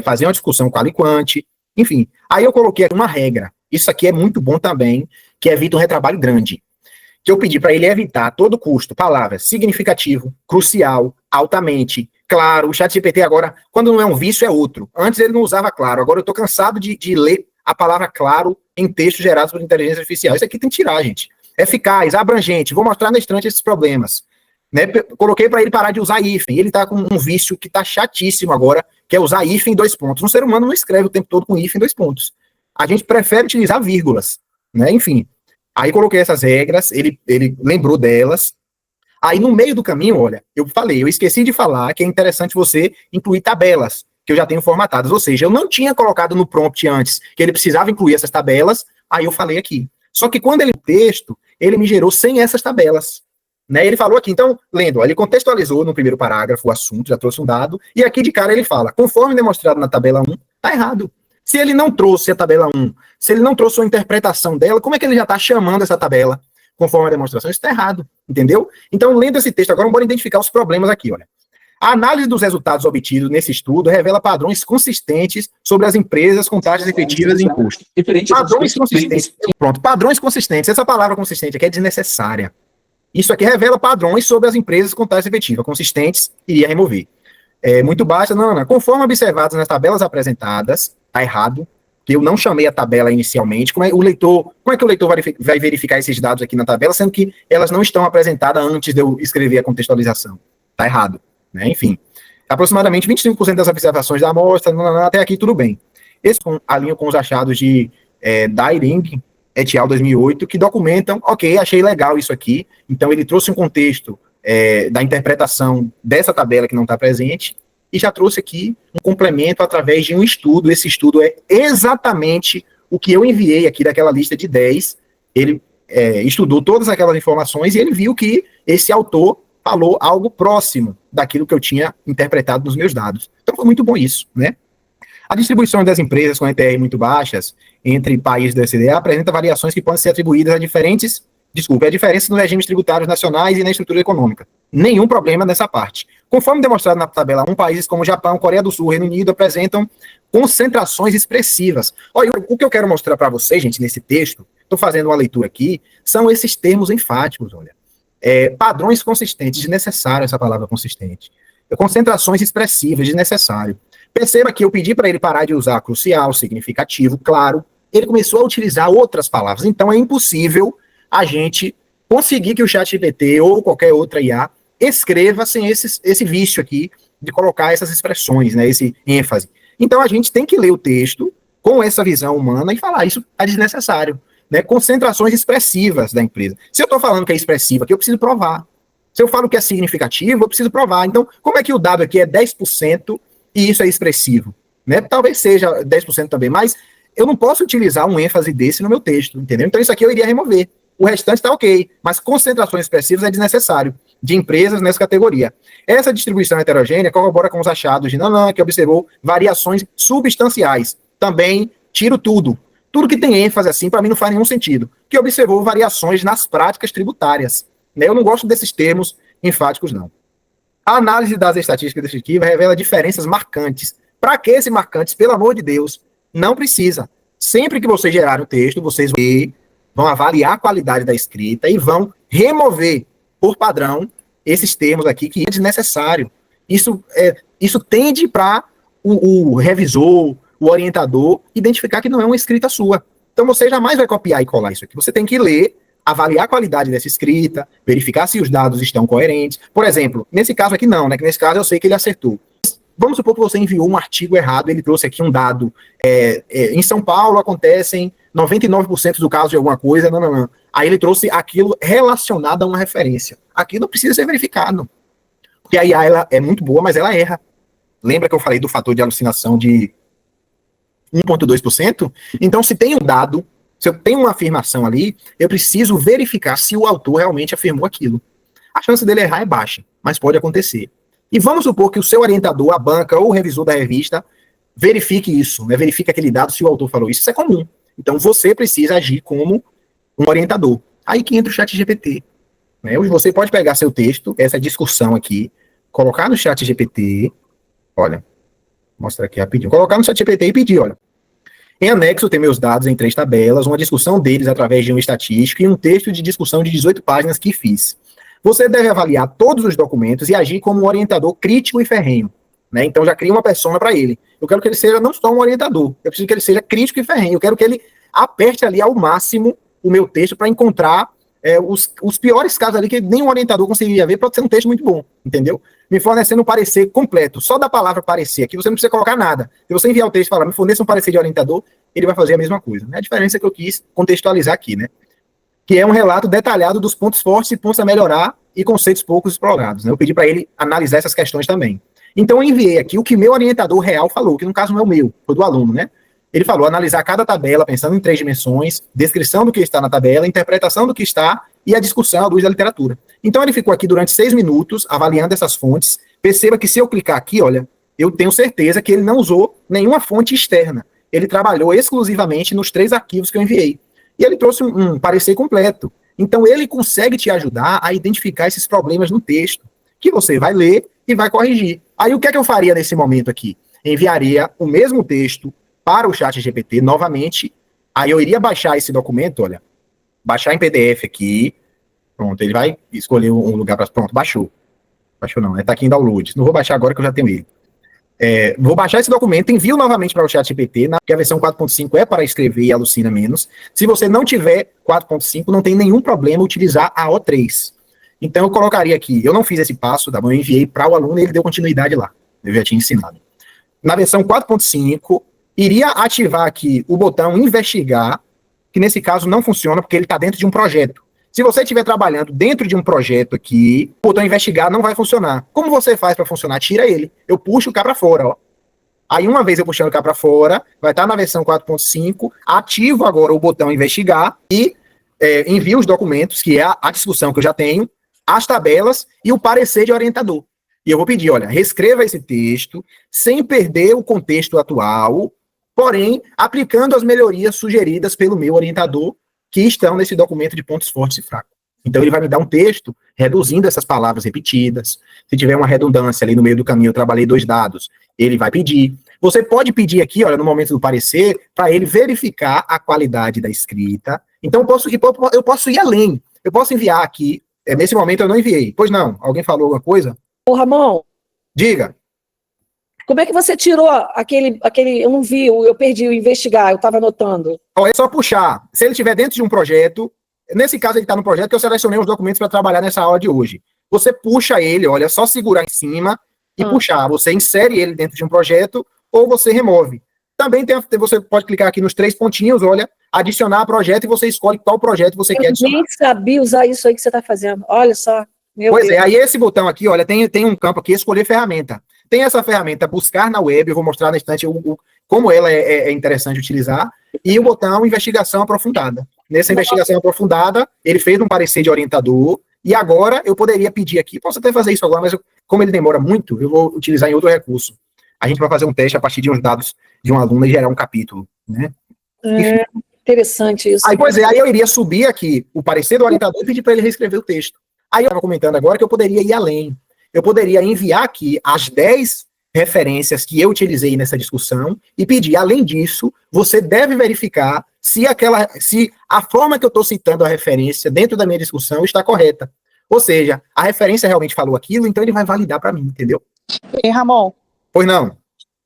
fazer uma discussão qual e quant, enfim. Aí eu coloquei aqui uma regra, isso aqui é muito bom também, que evita um retrabalho grande, que eu pedi para ele evitar a todo custo palavras significativo, crucial, altamente, claro. O ChatGPT agora, quando não é um vício, é outro. Antes ele não usava claro, agora eu estou cansado de ler a palavra claro em textos gerados por inteligência artificial. Isso aqui tem que tirar, gente. Eficaz, abrangente, vou mostrar na estante esses problemas. Né? Coloquei para ele parar de usar hífen. Ele está com um vício que está chatíssimo agora, que é usar hífen em 2 pontos. Um ser humano não escreve o tempo todo com hífen em 2 pontos. A gente prefere utilizar vírgulas, né? Enfim. Aí coloquei essas regras, ele lembrou delas. Aí no meio do caminho, olha, eu esqueci de falar que é interessante você incluir tabelas, que eu já tenho formatadas. Ou seja, eu não tinha colocado no prompt antes que ele precisava incluir essas tabelas, aí eu falei aqui. Só que quando ele texto, ele me gerou sem essas tabelas. Né? Ele falou aqui, então, lendo, ele contextualizou no primeiro parágrafo o assunto, já trouxe um dado, e aqui de cara ele fala, conforme demonstrado na tabela 1, tá errado. Se ele não trouxe a tabela 1, se ele não trouxe uma interpretação dela, como é que ele já está chamando essa tabela conforme a demonstração? Isso está errado, entendeu? Então, lendo esse texto agora, bora identificar os problemas aqui, olha. A análise dos resultados obtidos nesse estudo revela padrões consistentes sobre as empresas com taxas efetivas de imposto. Padrões consistentes. Pronto, padrões consistentes. Essa palavra consistente aqui é desnecessária. Isso aqui revela padrões sobre as empresas com taxa efetiva consistentes, iria remover. Muito baixa, não. Conforme observados nas tabelas apresentadas, está errado, que eu não chamei a tabela inicialmente. Como é que o leitor vai verificar esses dados aqui na tabela, sendo que elas não estão apresentadas antes de eu escrever a contextualização? Está errado. Né? Enfim, aproximadamente 25% das observações da amostra, até aqui tudo bem. Esse alinho com os achados de Dairing et al. 2008, que documentam, ok, achei legal isso aqui, então ele trouxe um contexto da interpretação dessa tabela que não está presente, e já trouxe aqui um complemento através de um estudo. Esse estudo é exatamente o que eu enviei aqui daquela lista de 10, ele estudou todas aquelas informações e ele viu que esse autor falou algo próximo daquilo que eu tinha interpretado nos meus dados. Então foi muito bom isso, né? A distribuição das empresas com ETR muito baixas entre países do OECD apresenta variações que podem ser atribuídas a diferença nos regimes tributários nacionais e na estrutura econômica. Nenhum problema nessa parte. Conforme demonstrado na tabela 1, países como Japão, Coreia do Sul, Reino Unido apresentam concentrações expressivas. Olha, o que eu quero mostrar para vocês, gente, nesse texto, estou fazendo uma leitura aqui, são esses termos enfáticos, olha. Padrões consistentes, desnecessário essa palavra consistente. Concentrações expressivas, desnecessário. Perceba que eu pedi para ele parar de usar crucial, significativo, claro. Ele começou a utilizar outras palavras. Então é impossível a gente conseguir que o ChatGPT ou qualquer outra IA escreva sem esse vício aqui de colocar essas expressões, né, esse ênfase. Então a gente tem que ler o texto com essa visão humana e falar, isso é desnecessário, né, concentrações expressivas da empresa. Se eu estou falando que é expressiva, aqui eu preciso provar. Se eu falo que é significativo, eu preciso provar. Então, como é que o dado aqui é 10% e isso é expressivo? Né? Talvez seja 10% também, mas eu não posso utilizar um ênfase desse no meu texto, entendeu? Então isso aqui eu iria remover. O restante está ok, mas concentrações expressivas é desnecessário de empresas nessa categoria. Essa distribuição heterogênea corrobora com os achados de Nanan, que observou variações substanciais. Também tiro tudo. Tudo que tem ênfase assim, para mim, não faz nenhum sentido. Que observou variações nas práticas tributárias. Né? Eu não gosto desses termos enfáticos, não. A análise das estatísticas descritivas revela diferenças marcantes. Para que esse marcantes, pelo amor de Deus, não precisa. Sempre que vocês gerarem o texto, vocês vão avaliar a qualidade da escrita e vão remover, por padrão, esses termos aqui que é desnecessário. Isso tende para o revisor, o orientador, identificar que não é uma escrita sua. Então você jamais vai copiar e colar isso aqui. Você tem que ler, avaliar a qualidade dessa escrita, verificar se os dados estão coerentes. Por exemplo, nesse caso aqui não, né? Que nesse caso eu sei que ele acertou. Vamos supor que você enviou um artigo errado, ele trouxe aqui um dado. Em São Paulo acontecem 99% do caso de alguma coisa, não. Aí ele trouxe aquilo relacionado a uma referência. Aquilo precisa ser verificado. Porque a IA ela é muito boa, mas ela erra. Lembra que eu falei do fator de alucinação de 1,2%? Então, se tem um dado, se eu tenho uma afirmação ali, eu preciso verificar se o autor realmente afirmou aquilo. A chance dele errar é baixa, mas pode acontecer. E vamos supor que o seu orientador, a banca ou o revisor da revista verifique isso, né? Verifique aquele dado se o autor falou isso. Isso é comum. Então você precisa agir como um orientador. Aí que entra o ChatGPT. Né? Você pode pegar seu texto, essa discussão aqui, colocar no ChatGPT, olha, mostra aqui rapidinho, colocar no ChatGPT e pedir, olha, em anexo tem meus dados em 3 tabelas, uma discussão deles através de um estatístico e um texto de discussão de 18 páginas que fiz. Você deve avaliar todos os documentos e agir como um orientador crítico e ferrenho. Né? Então já cria uma persona para ele. Eu quero que ele seja não só um orientador, eu preciso que ele seja crítico e ferrenho. Eu quero que ele aperte ali ao máximo o meu texto para encontrar os piores casos ali que nem um orientador conseguiria ver, pode ser um texto muito bom, entendeu? Me fornecendo um parecer completo. Só da palavra parecer aqui, você não precisa colocar nada. Se você enviar o texto e falar, me forneça um parecer de orientador, ele vai fazer a mesma coisa. Né? A diferença que eu quis contextualizar aqui, né? Que é um relato detalhado dos pontos fortes e pontos a melhorar e conceitos poucos explorados. Né? Eu pedi para ele analisar essas questões também. Então eu enviei aqui o que meu orientador real falou, que no caso não é o meu, foi do aluno, né? Ele falou analisar cada tabela pensando em 3 dimensões, descrição do que está na tabela, interpretação do que está e a discussão à luz da literatura. Então ele ficou aqui durante 6 minutos avaliando essas fontes. Perceba que se eu clicar aqui, olha, eu tenho certeza que ele não usou nenhuma fonte externa. Ele trabalhou exclusivamente nos 3 arquivos que eu enviei. E ele trouxe um parecer completo. Então ele consegue te ajudar a identificar esses problemas no texto, que você vai ler e vai corrigir. Aí o que é que eu faria nesse momento aqui? Enviaria o mesmo texto para o ChatGPT novamente. Aí eu iria baixar esse documento, olha, baixar em PDF aqui. Pronto, ele vai escolher um lugar para... Pronto, baixou. Baixou não, está aqui em download. Não vou baixar agora que eu já tenho ele. Vou baixar esse documento, envio novamente para o ChatGPT, que a versão 4.5 é para escrever e alucina menos. Se você não tiver 4.5, não tem nenhum problema utilizar a O3. Então eu colocaria aqui, eu não fiz esse passo, tá bom? Eu enviei para o aluno e ele deu continuidade lá. Eu já tinha ensinado. Na versão 4.5, iria ativar aqui o botão investigar, que nesse caso não funciona porque ele está dentro de um projeto. Se você estiver trabalhando dentro de um projeto aqui, o botão investigar não vai funcionar. Como você faz para funcionar? Tira ele. Eu puxo o cá para fora, ó. Aí uma vez eu puxando o cá para fora, vai estar na versão 4.5, ativo agora o botão investigar e envio os documentos, que é a discussão que eu já tenho, as tabelas e o parecer de orientador. E eu vou pedir, olha, reescreva esse texto sem perder o contexto atual, porém, aplicando as melhorias sugeridas pelo meu orientador, que estão nesse documento de pontos fortes e fracos. Então, ele vai me dar um texto reduzindo essas palavras repetidas. Se tiver uma redundância ali no meio do caminho, eu trabalhei 2 dados, ele vai pedir. Você pode pedir aqui, olha, no momento do parecer, para ele verificar a qualidade da escrita. Então, eu posso ir além. Eu posso enviar aqui. Nesse momento, eu não enviei. Pois não? Alguém falou alguma coisa? Ô, Ramon. Diga. Como é que você tirou aquele eu não vi, eu perdi o investigar, eu estava anotando. É só puxar. Se ele estiver dentro de um projeto, nesse caso ele está no projeto que eu selecionei os documentos para trabalhar nessa aula de hoje. Você puxa ele, olha, é só segurar em cima e puxar. Você insere ele dentro de um projeto ou você remove. Também você pode clicar aqui nos 3 pontinhos, olha, adicionar projeto e você escolhe qual projeto você quer adicionar. Eu nem sabia usar isso aí que você está fazendo. Olha só. Pois é, aí esse botão aqui, olha, tem um campo aqui, escolher ferramenta. Tem essa ferramenta, buscar na web, eu vou mostrar na instante como ela é interessante utilizar, e o botão investigação aprofundada. Nessa investigação aprofundada, ele fez um parecer de orientador, e agora eu poderia pedir aqui, posso até fazer isso agora, mas como ele demora muito, eu vou utilizar em outro recurso. A gente vai fazer um teste a partir de uns dados de um aluno e gerar um capítulo, né? Interessante isso. Aí, pois é, aí eu iria subir aqui o parecer do orientador e pedir para ele reescrever o texto. Aí eu estava comentando agora que eu poderia ir além. Eu poderia enviar aqui as 10 referências que eu utilizei nessa discussão e pedir, além disso, você deve verificar se a forma que eu estou citando a referência dentro da minha discussão está correta. Ou seja, a referência realmente falou aquilo, então ele vai validar para mim, entendeu? E Ramon, Pois não?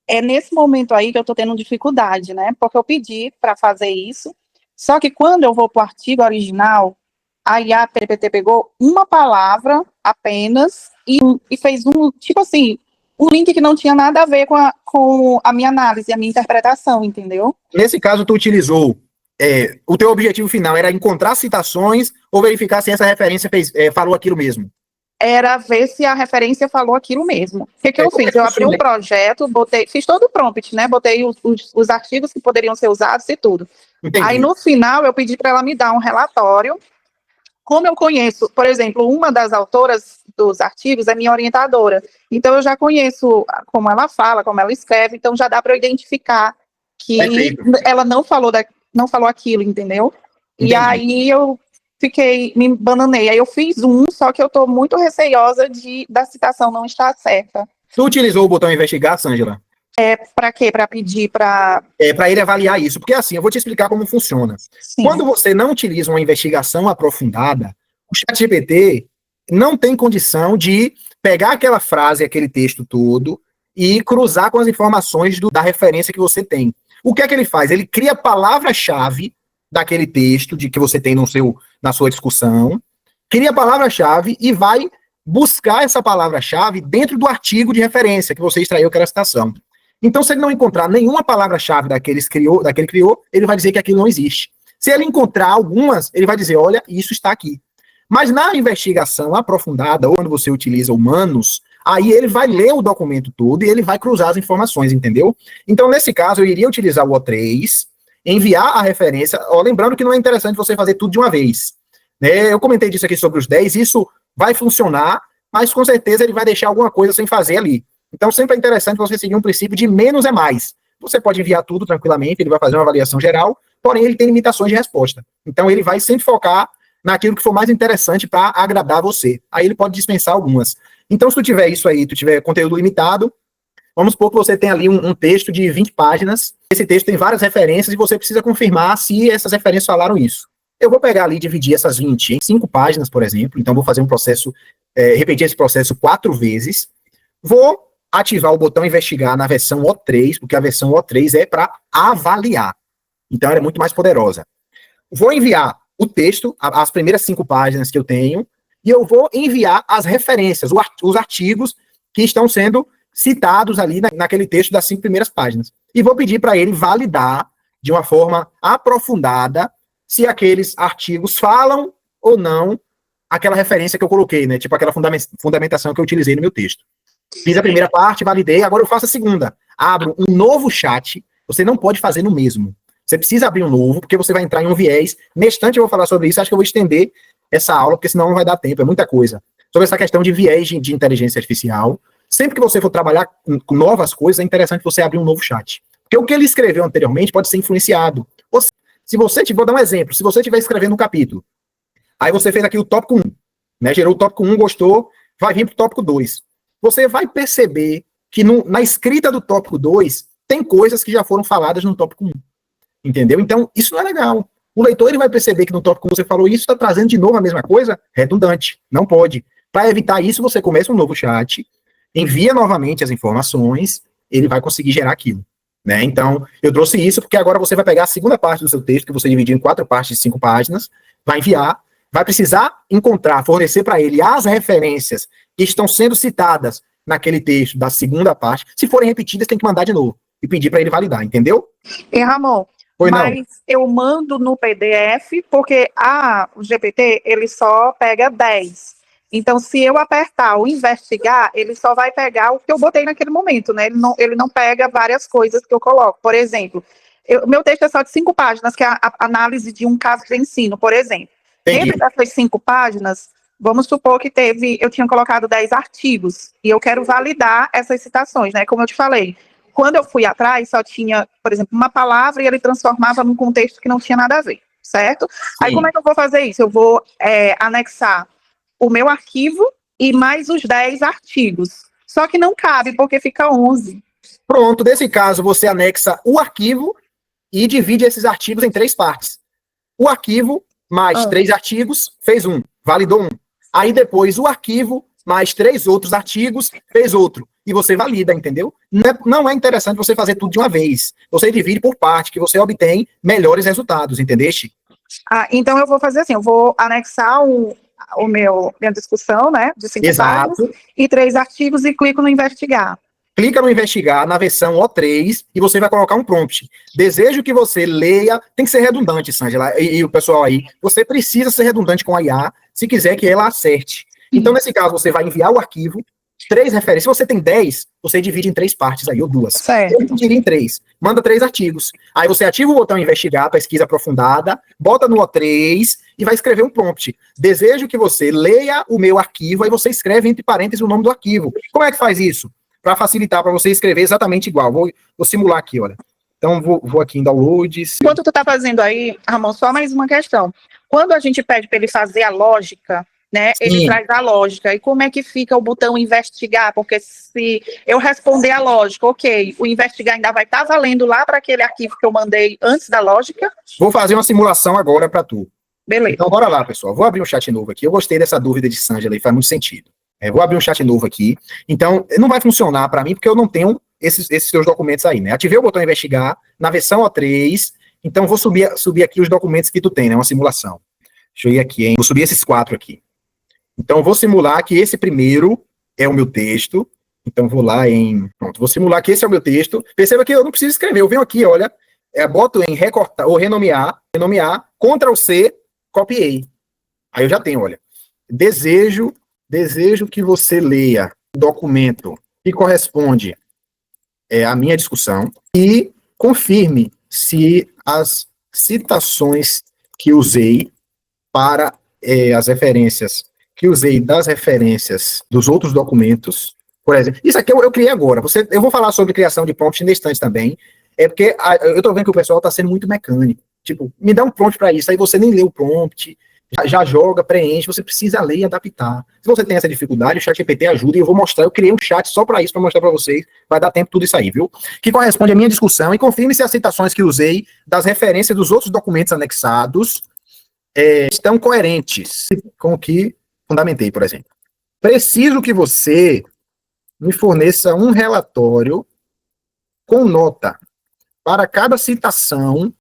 é nesse momento aí que eu estou tendo dificuldade, né? Porque eu pedi para fazer isso, só que quando eu vou para o artigo original, a IA-PPT pegou uma palavra apenas e fez tipo assim, um link que não tinha nada a ver com a minha análise, a minha interpretação, entendeu? Nesse caso, tu utilizou, o teu objetivo final era encontrar citações ou verificar se essa referência falou aquilo mesmo? Era ver se a referência falou aquilo mesmo. O que eu fiz? Eu abri um projeto, fiz todo o prompt, né? Botei os artigos que poderiam ser usados e tudo. Entendi. Aí, no final, eu pedi para ela me dar um relatório. Como eu conheço, por exemplo, uma das autoras dos artigos é minha orientadora. Então, eu já conheço como ela fala, como ela escreve, então já dá para eu identificar que ela não falou aquilo, entendeu? Entendi. E aí eu me bananei. Aí eu fiz só que eu estou muito receiosa da citação não estar certa. Tu utilizou o botão investigar, Sângela? Para quê? Para pedir para... para ele avaliar isso. Porque assim, eu vou te explicar como funciona. Sim. Quando você não utiliza uma investigação aprofundada, o ChatGPT não tem condição de pegar aquela frase, aquele texto todo e cruzar com as informações da referência que você tem. O que é que ele faz? Ele cria a palavra-chave daquele texto que você tem na sua discussão, cria a palavra-chave e vai buscar essa palavra-chave dentro do artigo de referência que você extraiu aquela citação. Então, se ele não encontrar nenhuma palavra-chave daquele criou, ele vai dizer que aquilo não existe. Se ele encontrar algumas, ele vai dizer, olha, isso está aqui. Mas na investigação aprofundada, ou quando você utiliza humanos, aí ele vai ler o documento todo e ele vai cruzar as informações, entendeu? Então, nesse caso, eu iria utilizar o O3, enviar a referência, lembrando que não é interessante você fazer tudo de uma vez. Eu comentei disso aqui sobre os 10, isso vai funcionar, mas com certeza ele vai deixar alguma coisa sem fazer ali. Então, sempre é interessante você seguir um princípio de menos é mais. Você pode enviar tudo tranquilamente, ele vai fazer uma avaliação geral, porém ele tem limitações de resposta. Então, ele vai sempre focar naquilo que for mais interessante para agradar você. Aí ele pode dispensar algumas. Então, se tu tiver isso aí, tu tiver conteúdo limitado, vamos supor que você tem ali um texto de 20 páginas, esse texto tem várias referências e você precisa confirmar se essas referências falaram isso. Eu vou pegar ali e dividir essas 20 em 5 páginas, por exemplo, então vou fazer um processo, repetir esse processo 4 vezes, vou ativar o botão investigar na versão O3, porque a versão O3 é para avaliar. Então, ela é muito mais poderosa. Vou enviar o texto, as primeiras 5 páginas que eu tenho, e eu vou enviar as referências, os artigos que estão sendo citados ali naquele texto das 5 primeiras páginas. E vou pedir para ele validar de uma forma aprofundada se aqueles artigos falam ou não aquela referência que eu coloquei, né? Tipo aquela fundamentação que eu utilizei no meu texto. Fiz a primeira parte, validei, agora eu faço a segunda. Abro um novo chat, você não pode fazer no mesmo. Você precisa abrir um novo, porque você vai entrar em um viés. Neste instante eu vou falar sobre isso, acho que eu vou estender essa aula, porque senão não vai dar tempo, é muita coisa. Sobre essa questão de viés de inteligência artificial, sempre que você for trabalhar com novas coisas, é interessante você abrir um novo chat. Porque o que ele escreveu anteriormente pode ser influenciado. Vou dar um exemplo, se você estiver escrevendo um capítulo, aí você fez aqui o tópico 1, né, gerou o tópico 1, gostou, vai vir para o tópico 2. Você vai perceber que na escrita do tópico 2, tem coisas que já foram faladas no tópico 1. Entendeu? Então, isso não é legal. O leitor ele vai perceber que no tópico você falou isso, está trazendo de novo a mesma coisa, redundante. Não pode. Para evitar isso, você começa um novo chat, envia novamente as informações, ele vai conseguir gerar aquilo. Né? Então, eu trouxe isso porque agora você vai pegar a segunda parte do seu texto, que você dividiu em 4 partes de 5 páginas, vai enviar, vai precisar fornecer para ele as referências que estão sendo citadas naquele texto da segunda parte. Se forem repetidas, tem que mandar de novo e pedir para ele validar, entendeu? E Ramon, Foi não. mas eu mando no PDF, porque o GPT, ele só pega 10. Então, se eu apertar o investigar, ele só vai pegar o que eu botei naquele momento, né? Ele não pega várias coisas que eu coloco. Por exemplo, meu texto é só de 5 páginas, que é a análise de um caso de ensino, por exemplo. Entendi. Dentro dessas 5 páginas, vamos supor que eu tinha colocado 10 artigos, e eu quero validar essas citações, né? Como eu te falei, quando eu fui atrás, só tinha, por exemplo, uma palavra e ele transformava num contexto que não tinha nada a ver, certo? Sim. Aí como é que eu vou fazer isso? Eu vou anexar o meu arquivo e mais os 10 artigos. Só que não cabe, porque fica 11. Pronto, nesse caso, você anexa o arquivo e divide esses artigos em 3 partes. O arquivo mais 3 artigos fez um, validou um. Aí depois o arquivo mais 3 outros artigos fez outro. E você valida, entendeu? Não é interessante você fazer tudo de uma vez. Você divide por parte, que você obtém melhores resultados, entendeste? Então eu vou fazer assim, eu vou anexar minha discussão, né, de 5 páginas, e 3 artigos e clico no investigar. Clica no investigar na versão O3 e você vai colocar um prompt. Desejo que você leia, tem que ser redundante, Sângela, e o pessoal aí, você precisa ser redundante com a IA se quiser que ela acerte. Então, nesse caso, você vai enviar o arquivo, 3 referências. Se você tem 10, você divide em 3 partes aí, ou 2. Certo. Eu dividiria em 3. Manda 3 artigos. Aí você ativa o botão investigar, pesquisa aprofundada, bota no O3 e vai escrever um prompt. Desejo que você leia o meu arquivo, aí você escreve entre parênteses o nome do arquivo. Como é que faz isso? Para facilitar, para você escrever exatamente igual. Vou simular aqui, olha. Então, vou aqui em downloads. Enquanto tu tá fazendo aí, Ramon, só mais uma questão. Quando a gente pede para ele fazer a lógica, né, ele traz a lógica. E como é que fica o botão investigar? Porque se eu responder a lógica, ok, o investigar ainda vai estar valendo lá para aquele arquivo que eu mandei antes da lógica? Vou fazer uma simulação agora para tu. Beleza. Então, bora lá, pessoal. Vou abrir um chat novo aqui. Eu gostei dessa dúvida de Sângela e faz muito sentido. Vou abrir um chat novo aqui. Então, não vai funcionar para mim, porque eu não tenho esses seus documentos aí, né? Ativei o botão investigar na versão O3. Então, vou subir aqui os documentos que tu tem, né? Uma simulação. Deixa eu ir aqui, hein? Vou subir esses 4 aqui. Então, vou simular que esse primeiro é o meu texto. Então, vou lá em... Pronto, vou simular que esse é o meu texto. Perceba que eu não preciso escrever. Eu venho aqui, olha, boto em recortar ou renomear, Ctrl+C, copiei. Aí eu já tenho, olha. Desejo que você leia o documento que corresponde à minha discussão e confirme se as citações que usei para as referências que usei das referências dos outros documentos, por exemplo, isso aqui eu criei agora, eu vou falar sobre criação de prompt nesse instante também, porque eu tô vendo que o pessoal tá sendo muito mecânico, tipo, me dá um prompt para isso, aí você nem lê o prompt, já joga, preenche, você precisa ler e adaptar. Se você tem essa dificuldade, o ChatGPT ajuda, e eu criei um chat só para isso, para mostrar para vocês, vai dar tempo tudo isso aí, viu? Que corresponde à minha discussão, e confirme se as citações que usei das referências dos outros documentos anexados estão coerentes com o que fundamentei, por exemplo. Preciso que você me forneça um relatório com nota para cada citação,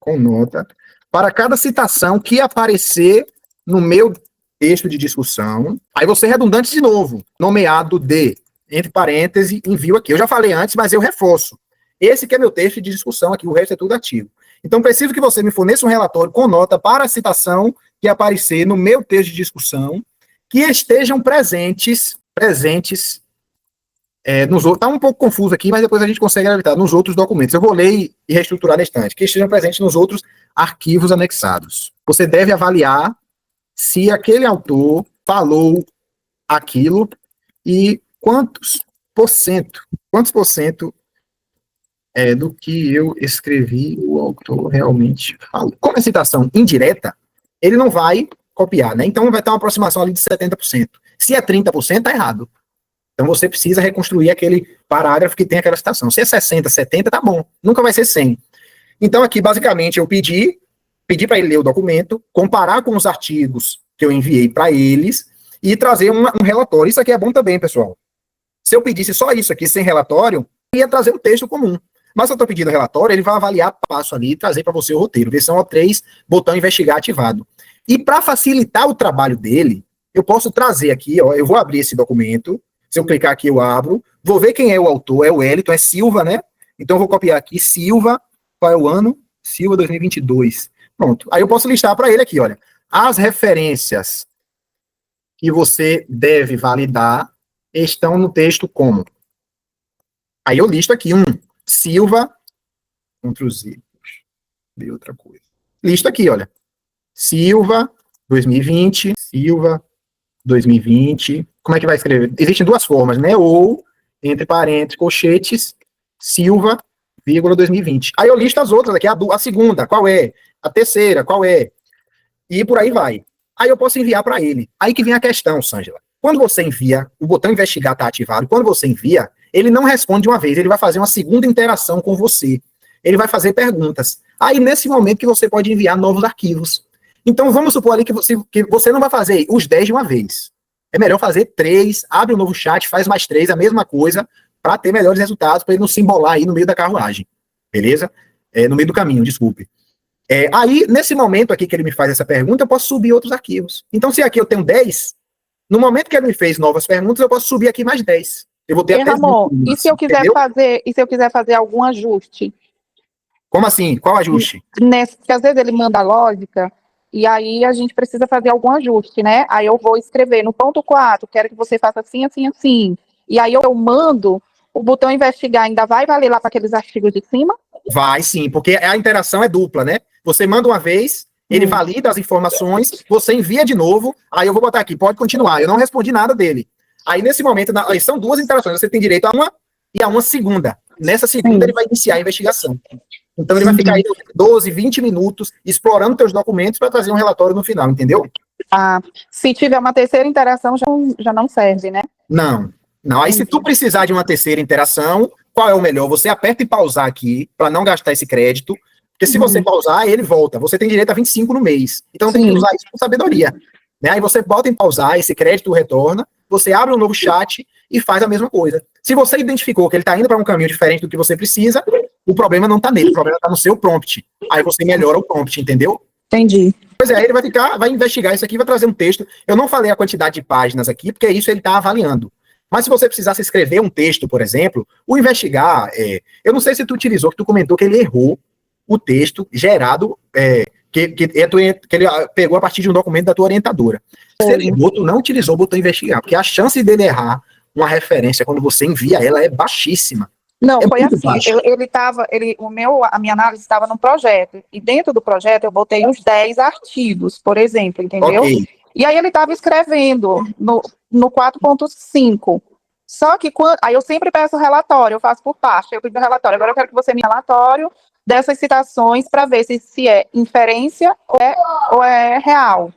que aparecer no meu texto de discussão. Aí você redundante de novo, nomeado de, entre parênteses, envio aqui. Eu já falei antes, mas eu reforço. Esse que é meu texto de discussão aqui, o resto é tudo ativo. Então, preciso que você me forneça um relatório com nota para a citação que aparecer no meu texto de discussão, que estejam presentes nos outros. Está um pouco confuso aqui, mas depois a gente consegue adaptar nos outros documentos. Eu vou ler e reestruturar na estante, que estejam presentes nos outros arquivos anexados. Você deve avaliar se aquele autor falou aquilo e quantos por cento do que eu escrevi o autor realmente falou. Como é citação indireta, ele não vai copiar, né? Então vai ter uma aproximação ali de 70%. Se é 30%, tá errado. Então você precisa reconstruir aquele parágrafo que tem aquela citação. Se é 60, 70, tá bom. Nunca vai ser 100. Então aqui, basicamente, eu pedi para ele ler o documento, comparar com os artigos que eu enviei para eles e trazer um relatório. Isso aqui é bom também, pessoal. Se eu pedisse só isso aqui, sem relatório, eu ia trazer um texto comum. Mas se eu estou pedindo relatório, ele vai avaliar passo ali e trazer para você o roteiro. Versão O3, botão investigar ativado. E para facilitar o trabalho dele, eu posso trazer aqui, ó, eu vou abrir esse documento, se eu clicar aqui eu abro, vou ver quem é o autor, é o Wellington, é Silva, né? Então eu vou copiar aqui, Silva, qual é o ano? Silva 2022. Pronto. Aí eu posso listar para ele aqui, olha. As referências que você deve validar estão no texto como? Aí eu listo aqui, Silva, Ctrl Z, dei outra coisa. Listo aqui, olha. Silva, 2020, Silva, 2020. Como é que vai escrever? Existem duas formas, né? Ou, entre parênteses, colchetes, Silva, vírgula 2020. Aí eu listo as outras aqui, a segunda, qual é? A terceira, qual é? E por aí vai. Aí eu posso enviar para ele. Aí que vem a questão, Sângela. Quando você envia, o botão investigar está ativado, quando você envia, ele não responde de uma vez, ele vai fazer uma segunda interação com você. Ele vai fazer perguntas. Aí, nesse momento, que você pode enviar novos arquivos. Então, vamos supor ali que você não vai fazer os 10 de uma vez. É melhor fazer 3, abre um novo chat, faz mais 3, a mesma coisa, para ter melhores resultados, para ele não se embolar aí no meio da carruagem. Beleza? No meio do caminho, desculpe. Aí, nesse momento aqui que ele me faz essa pergunta, eu posso subir outros arquivos. Então, se aqui eu tenho 10, no momento que ele me fez novas perguntas, eu posso subir aqui mais 10. Eu vou ter até Ramon, e se eu quiser fazer algum ajuste? Como assim? Qual ajuste? Porque às vezes ele manda a lógica, e aí a gente precisa fazer algum ajuste, né? Aí eu vou escrever no ponto 4, quero que você faça assim, assim, assim. E aí eu mando, o botão investigar ainda vai valer lá para aqueles artigos de cima? Vai sim, porque a interação é dupla, né? Você manda uma vez, ele valida as informações, você envia de novo, aí eu vou botar aqui, pode continuar, eu não respondi nada dele. Aí nesse momento, aí são duas interações, você tem direito a uma e a uma segunda. Nessa segunda ele vai iniciar a investigação. Então ele vai ficar aí 12, 20 minutos explorando teus documentos para trazer um relatório no final, entendeu? Se tiver uma terceira interação, já não serve, né? Não. Aí se tu precisar de uma terceira interação, qual é o melhor? Você aperta e pausar aqui, para não gastar esse crédito, porque se você pausar, ele volta. Você tem direito a 25 no mês. Então tem que usar isso com sabedoria. Né? Aí você bota em pausar, esse crédito retorna, você abre um novo chat e faz a mesma coisa. Se você identificou que ele está indo para um caminho diferente do que você precisa, o problema não está nele, o problema está no seu prompt. Aí você melhora o prompt, entendeu? Entendi. Pois é, ele vai investigar isso aqui, vai trazer um texto. Eu não falei a quantidade de páginas aqui, porque isso ele está avaliando. Mas se você precisasse escrever um texto, por exemplo, o investigar, eu não sei se tu utilizou, que tu comentou que ele errou o texto gerado, que ele pegou a partir de um documento da tua orientadora. Se ele errou, tu não utilizou o botão investigar, porque a chance dele errar uma referência quando você envia ela é baixíssima. Não, foi assim, a minha análise estava no projeto, e dentro do projeto eu botei uns 10 artigos, por exemplo, entendeu? Okay. E aí ele estava escrevendo no 4.5, só que aí eu sempre peço relatório, eu faço por parte, eu pedi relatório, agora eu quero que você me relatório dessas citações para ver se é inferência ou é real.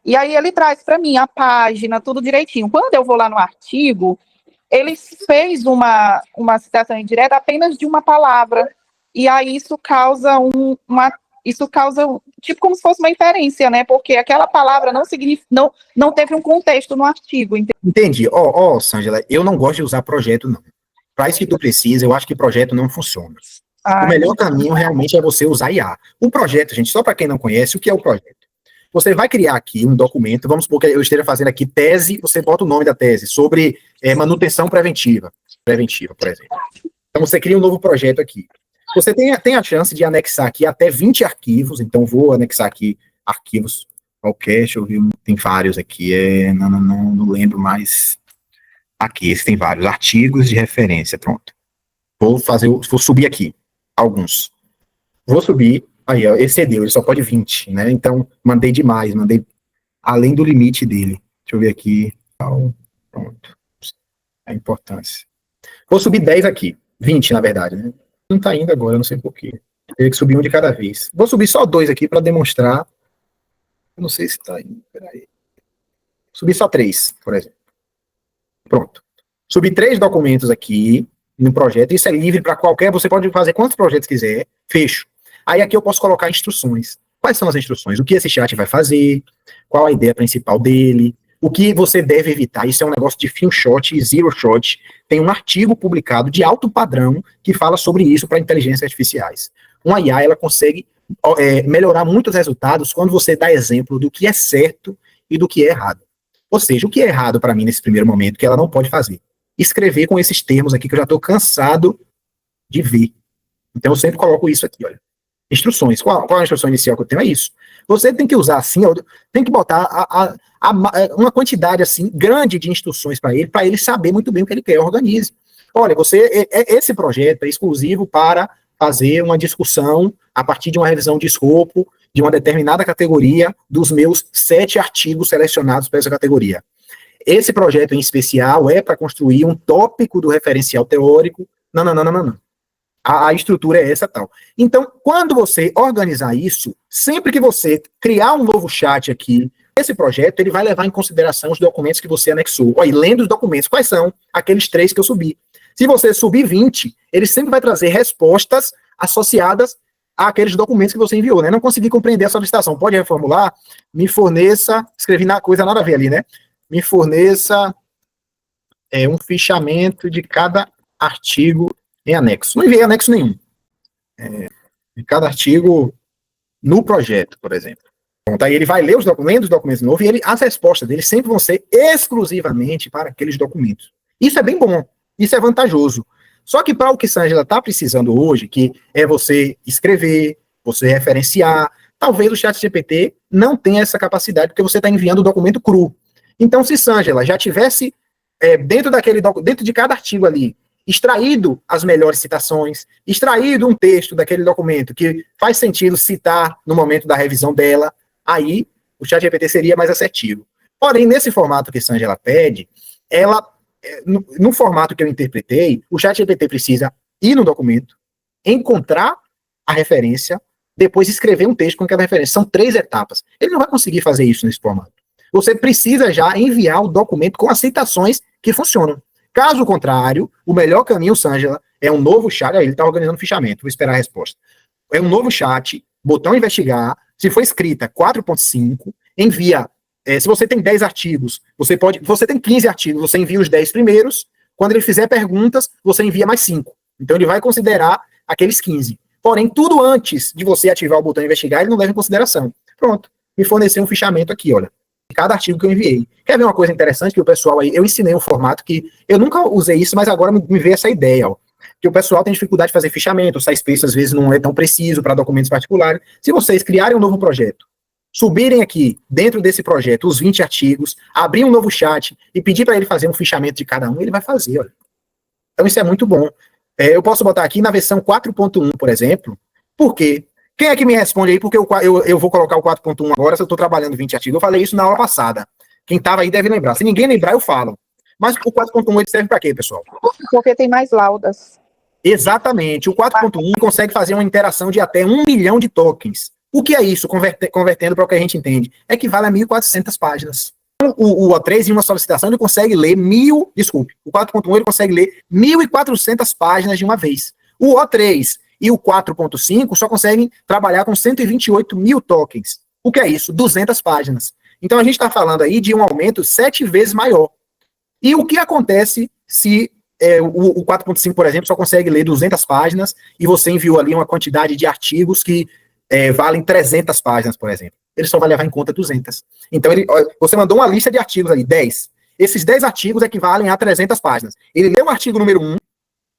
E aí ele traz para mim a página, tudo direitinho. Quando eu vou lá no artigo, ele fez uma citação indireta apenas de uma palavra, e aí isso causa tipo como se fosse uma inferência, né? Porque aquela palavra não teve um contexto no artigo. Entendi. Sângela, eu não gosto de usar projeto, não. Para isso que tu precisa, eu acho que projeto não funciona. O melhor caminho realmente é você usar IA. Um projeto, gente, só para quem não conhece, o que é o projeto? Você vai criar aqui um documento, vamos supor que eu esteja fazendo aqui tese, você bota o nome da tese, sobre manutenção preventiva, por exemplo. Então você cria um novo projeto aqui. Você tem a chance de anexar aqui até 20 arquivos, então vou anexar aqui arquivos. Ok, deixa eu ver, tem vários aqui, não lembro mais. Aqui, esse tem vários artigos de referência, pronto. Vou subir aqui, alguns. Vou subir, aí, ó, excedeu, ele só pode 20, né? Então, mandei demais, mandei além do limite dele. Deixa eu ver aqui. Pronto. A importância. Vou subir 10 aqui, 20 na verdade, né? Não tá indo agora, não sei porquê. Teria que subir um de cada vez. Vou subir só 2 aqui para demonstrar. Eu não sei se tá indo, peraí. Subir só 3, por exemplo. Pronto. Subi 3 documentos aqui no projeto. Isso é livre para qualquer. Você pode fazer quantos projetos quiser. Fecho. Aí aqui eu posso colocar instruções. Quais são as instruções? O que esse chat vai fazer? Qual a ideia principal dele? O que você deve evitar? Isso é um negócio de film shot e zero shot. Tem um artigo publicado de alto padrão que fala sobre isso para inteligências artificiais. Uma IA, ela consegue melhorar muitos resultados quando você dá exemplo do que é certo e do que é errado. Ou seja, o que é errado para mim nesse primeiro momento, que ela não pode fazer. escrever com esses termos aqui, que eu já estou cansado de ver. Então, eu sempre coloco isso aqui, olha. Instruções. Qual é a instrução inicial que eu tenho? É isso. Você tem que usar assim, tem que botar uma quantidade assim grande de instruções para ele saber muito bem o que ele quer. Organize. Olha, esse projeto é exclusivo para fazer uma discussão a partir de uma revisão de escopo de uma determinada categoria dos meus 7 artigos selecionados para essa categoria. Esse projeto em especial é para construir um tópico do referencial teórico. Não. A estrutura é essa tal. Então, quando você organizar isso, sempre que você criar um novo chat aqui, esse projeto, ele vai levar em consideração os documentos que você anexou. Olha, lendo os documentos, quais são aqueles 3 que eu subi? Se você subir 20, ele sempre vai trazer respostas associadas àqueles documentos que você enviou, né? Não consegui compreender a solicitação. Pode reformular? Me forneça, escrevi na coisa nada a ver ali, né? Me forneça um fichamento de cada artigo em anexo. Não enviei anexo nenhum. De cada artigo no projeto, por exemplo. Então, aí ele vai ler os documentos novos, e as respostas dele sempre vão ser exclusivamente para aqueles documentos. Isso é bem bom, isso é vantajoso. Só que para o que Sângela está precisando hoje, que é você escrever, você referenciar, talvez o ChatGPT não tenha essa capacidade, porque você está enviando o documento cru. Então, se Sângela já tivesse dentro de cada artigo ali, extraído as melhores citações, extraído um texto daquele documento que faz sentido citar no momento da revisão dela, aí o ChatGPT seria mais assertivo. Porém, nesse formato que Sângela pede, no formato que eu interpretei, o ChatGPT precisa ir no documento, encontrar a referência, depois escrever um texto com aquela referência. São 3 etapas. Ele não vai conseguir fazer isso nesse formato. Você precisa já enviar o documento com as citações que funcionam. Caso contrário, o melhor caminho, Sângela, é um novo chat. Aí ele está organizando fichamento, vou esperar a resposta. É um novo chat, botão investigar, se for escrita 4.5, envia. Se você tem 10 artigos, você tem 15 artigos, você envia os 10 primeiros. Quando ele fizer perguntas, você envia mais 5. Então ele vai considerar aqueles 15. Porém, tudo antes de você ativar o botão investigar, ele não leva em consideração. Pronto, me forneceu um fichamento aqui, olha. Cada artigo que eu enviei. Quer ver uma coisa interessante que o pessoal aí, eu ensinei um formato que eu nunca usei isso, mas agora me veio essa ideia, ó, que o pessoal tem dificuldade de fazer fichamento, o SciSpace às vezes não é tão preciso para documentos particulares. Se vocês criarem um novo projeto, subirem aqui dentro desse projeto os 20 artigos, abrir um novo chat e pedir para ele fazer um fichamento de cada um, ele vai fazer, olha. Então isso é muito bom. Eu posso botar aqui na versão 4.1, por exemplo, por quê? Quem é que me responde aí? Porque eu vou colocar o 4.1 agora, se eu estou trabalhando 20 artigos. Eu falei isso na aula passada. Quem estava aí deve lembrar. Se ninguém lembrar, eu falo. Mas o 4.1 ele serve para quê, pessoal? Porque tem mais laudas. Exatamente. O 4.1 consegue fazer uma interação de até 1 milhão de tokens. O que é isso, convertendo para o que a gente entende? Equivale a 1.400 páginas. O O3, em uma solicitação, ele consegue ler o 4.1 ele consegue ler 1.400 páginas de uma vez. O O3 e o 4.5 só conseguem trabalhar com 128 mil tokens. O que é isso? 200 páginas. Então a gente está falando aí de um aumento 7 vezes maior. E o que acontece se o 4.5, por exemplo, só consegue ler 200 páginas e você enviou ali uma quantidade de artigos que valem 300 páginas, por exemplo? Ele só vai levar em conta 200. Então você mandou uma lista de artigos ali, 10. Esses 10 artigos equivalem a 300 páginas. Ele leu o artigo número 1,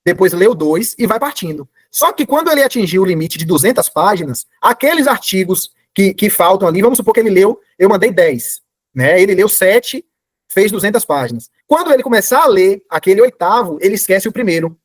depois leu 2 e vai partindo. Só que quando ele atingiu o limite de 200 páginas, aqueles artigos que faltam ali, vamos supor que ele leu, eu mandei 10, né? Ele leu 7, fez 200 páginas. Quando ele começar a ler aquele 8º, ele esquece o primeiro.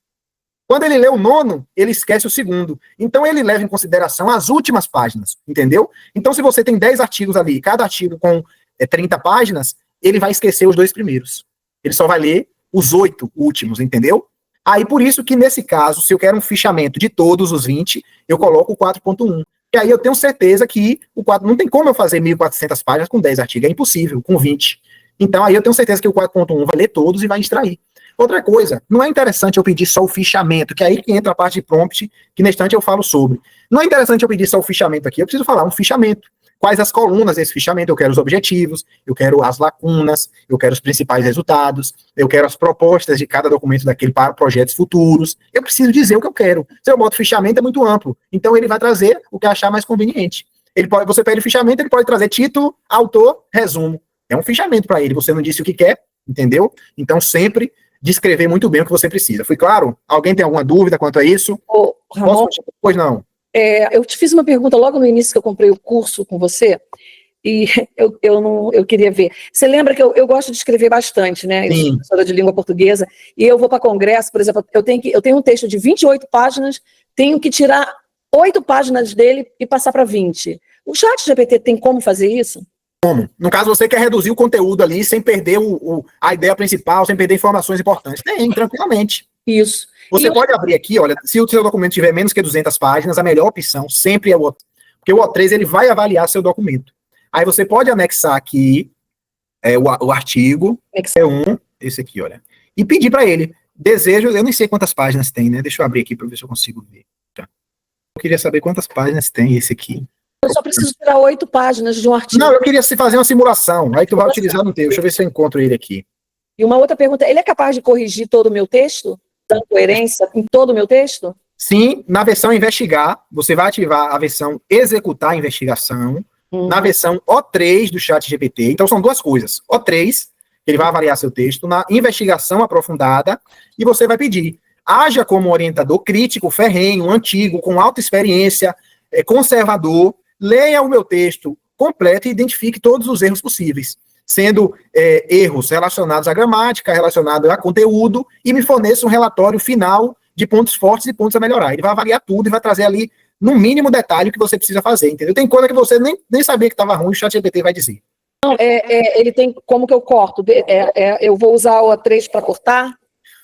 Quando ele lê o 9º, ele esquece o segundo. Então ele leva em consideração as últimas páginas, entendeu? Então se você tem 10 artigos ali, cada artigo com 30 páginas, ele vai esquecer os 2 primeiros. Ele só vai ler os 8 últimos, entendeu? Aí, por isso que, nesse caso, se eu quero um fichamento de todos os 20, eu coloco o 4.1. E aí eu tenho certeza que o 4 não tem como eu fazer 1.400 páginas com 10 artigos, é impossível, com 20. Então, aí eu tenho certeza que o 4.1 vai ler todos e vai extrair. Outra coisa, não é interessante eu pedir só o fichamento, que é aí que entra a parte de prompt, que neste instante eu falo sobre. Não é interessante eu pedir só o fichamento aqui, eu preciso falar um fichamento. Quais as colunas desse fichamento? Eu quero os objetivos, eu quero as lacunas, eu quero os principais resultados, eu quero as propostas de cada documento daquele para projetos futuros. Eu preciso dizer o que eu quero. Se eu boto fichamento, é muito amplo. Então, ele vai trazer o que achar mais conveniente. Você pede o fichamento, ele pode trazer título, autor, resumo. É um fichamento para ele. Você não disse o que quer, entendeu? Então, sempre descrever muito bem o que você precisa. Fui claro? Alguém tem alguma dúvida quanto a isso? Ô, Ramon, Pois não. eu te fiz uma pergunta logo no início que eu comprei o curso com você, e eu queria ver. Você lembra que eu gosto de escrever bastante, né? Eu sou Sim. professora de língua portuguesa, e eu vou para congresso, por exemplo, eu tenho um texto de 28 páginas, tenho que tirar 8 páginas dele e passar para 20. O ChatGPT tem como fazer isso? No caso, você quer reduzir o conteúdo ali sem perder a ideia principal, sem perder informações importantes. Tem, tranquilamente. Isso. Você pode abrir aqui, olha, se o seu documento tiver menos que 200 páginas, a melhor opção sempre é o O3, porque o O3 ele vai avaliar seu documento. Aí você pode anexar aqui o artigo, esse aqui, olha, e pedir para ele, desejo, eu nem sei quantas páginas tem, né? Deixa eu abrir aqui para ver se eu consigo ver. Tá. Eu queria saber quantas páginas tem esse aqui. Eu só preciso tirar 8 páginas de um artigo. Não, eu queria fazer uma simulação, aí tu vai utilizar no teu, deixa eu ver se eu encontro ele aqui. E uma outra pergunta, ele é capaz de corrigir todo o meu texto? Dando coerência em todo o meu texto? Sim, na versão investigar, você vai ativar a versão executar a investigação, na versão O3 do ChatGPT, então são duas coisas. O3, ele vai avaliar seu texto, na investigação aprofundada, e você vai pedir, haja como orientador crítico, ferrenho, antigo, com alta experiência, conservador, leia o meu texto completo e identifique todos os erros possíveis, sendo erros relacionados à gramática, relacionados a conteúdo, e me forneça um relatório final de pontos fortes e pontos a melhorar. Ele vai avaliar tudo e vai trazer ali, no mínimo detalhe, o que você precisa fazer, entendeu? Tem coisa que você nem sabia que estava ruim, o ChatGPT vai dizer. Não, ele tem como que eu corto? Eu vou usar o A3 para cortar?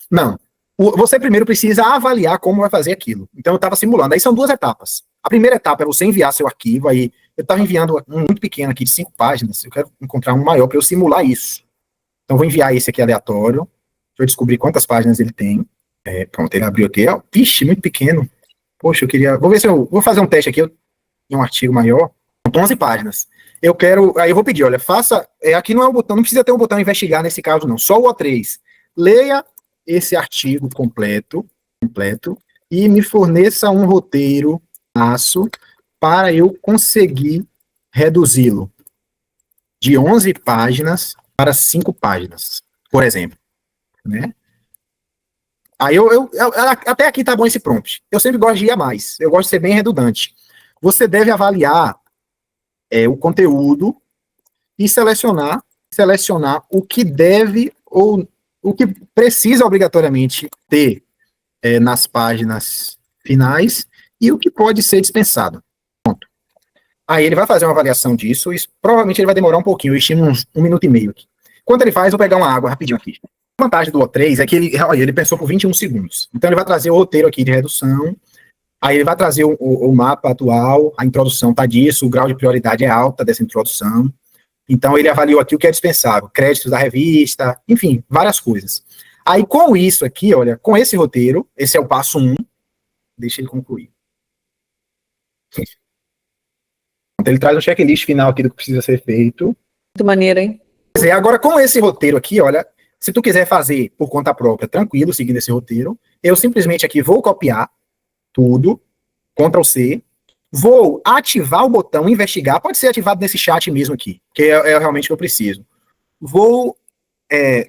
Não. Você primeiro precisa avaliar como vai fazer aquilo. Então eu estava simulando. Aí são duas etapas. A primeira etapa é você enviar seu arquivo, aí eu estava enviando um muito pequeno aqui, de 5 páginas, eu quero encontrar um maior para eu simular isso. Então eu vou enviar esse aqui aleatório, deixa eu descobrir quantas páginas ele tem. Pronto, ele abriu aqui. Vixe, muito pequeno. Poxa, eu queria... Vou ver se eu... Vou fazer um teste aqui, em um artigo maior. 11 páginas. Eu quero... Aí eu vou pedir, olha, faça... aqui não é um botão, não precisa ter um botão investigar nesse caso, não. Só o O3. Leia esse artigo completo, e me forneça um roteiro para eu conseguir reduzi-lo de 11 páginas para 5 páginas, por exemplo, né? Aí até aqui tá bom esse prompt. Eu sempre gosto de ir a mais, eu gosto de ser bem redundante. Você deve avaliar o conteúdo e selecionar o que deve ou o que precisa obrigatoriamente ter nas páginas finais e o que pode ser dispensado. Pronto. Aí ele vai fazer uma avaliação disso, e provavelmente ele vai demorar um pouquinho, eu estimo uns 1 minuto e meio aqui. Enquanto ele faz, eu vou pegar uma água rapidinho aqui. A vantagem do O3 é que ele pensou por 21 segundos. Então ele vai trazer o roteiro aqui de redução, aí ele vai trazer o mapa atual, a introdução está disso, o grau de prioridade é alta dessa introdução. Então ele avaliou aqui o que é dispensável, créditos da revista, enfim, várias coisas. Aí com isso aqui, olha, com esse roteiro, esse é o passo 1, deixa ele concluir. Ele traz um checklist final aqui do que precisa ser feito. Muito maneiro, hein? Pois agora com esse roteiro aqui, olha, se tu quiser fazer por conta própria, tranquilo, seguindo esse roteiro, eu simplesmente aqui vou copiar tudo, Ctrl+C, vou ativar o botão investigar, pode ser ativado nesse chat mesmo aqui, que é realmente o que eu preciso. Vou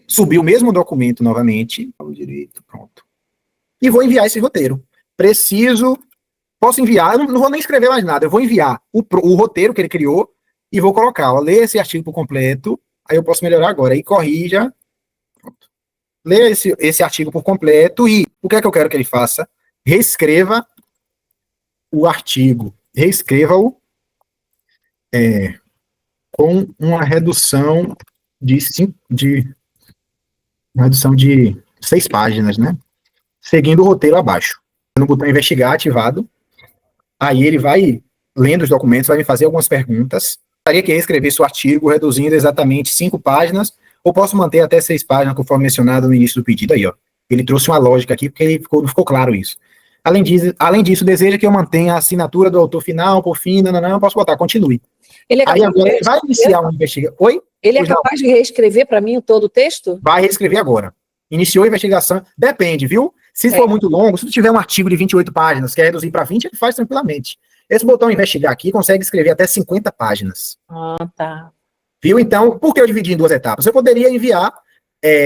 subir o mesmo documento novamente, direito, pronto. E vou enviar esse roteiro. Posso enviar, eu não vou nem escrever mais nada, eu vou enviar o roteiro que ele criou e vou colocar, ó, lê esse artigo por completo, aí eu posso melhorar agora, aí corrija, pronto. Lê esse artigo por completo e o que é que eu quero que ele faça? Reescreva o artigo, reescreva-o com uma redução de 6 páginas, né? Seguindo o roteiro abaixo. No botão investigar ativado, aí ele vai lendo os documentos, vai me fazer algumas perguntas. Gostaria que reescrevesse o artigo reduzindo exatamente 5 páginas, ou posso manter até 6 páginas, conforme mencionado no início do pedido. Aí, ó. Ele trouxe uma lógica aqui, porque não ficou claro isso. Além disso, deseja que eu mantenha a assinatura do autor final, por fim, não, posso botar, continue. Ele aí agora ele vai iniciar uma investigação. Oi? Ele é capaz de reescrever para mim todo o texto? Vai reescrever agora. Iniciou a investigação, depende, viu? Se for muito longo, se tu tiver um artigo de 28 páginas, quer reduzir para 20, ele faz tranquilamente. Esse botão investigar aqui consegue escrever até 50 páginas. Ah, tá. Viu? Então, por que eu dividi em 2 etapas? Eu poderia enviar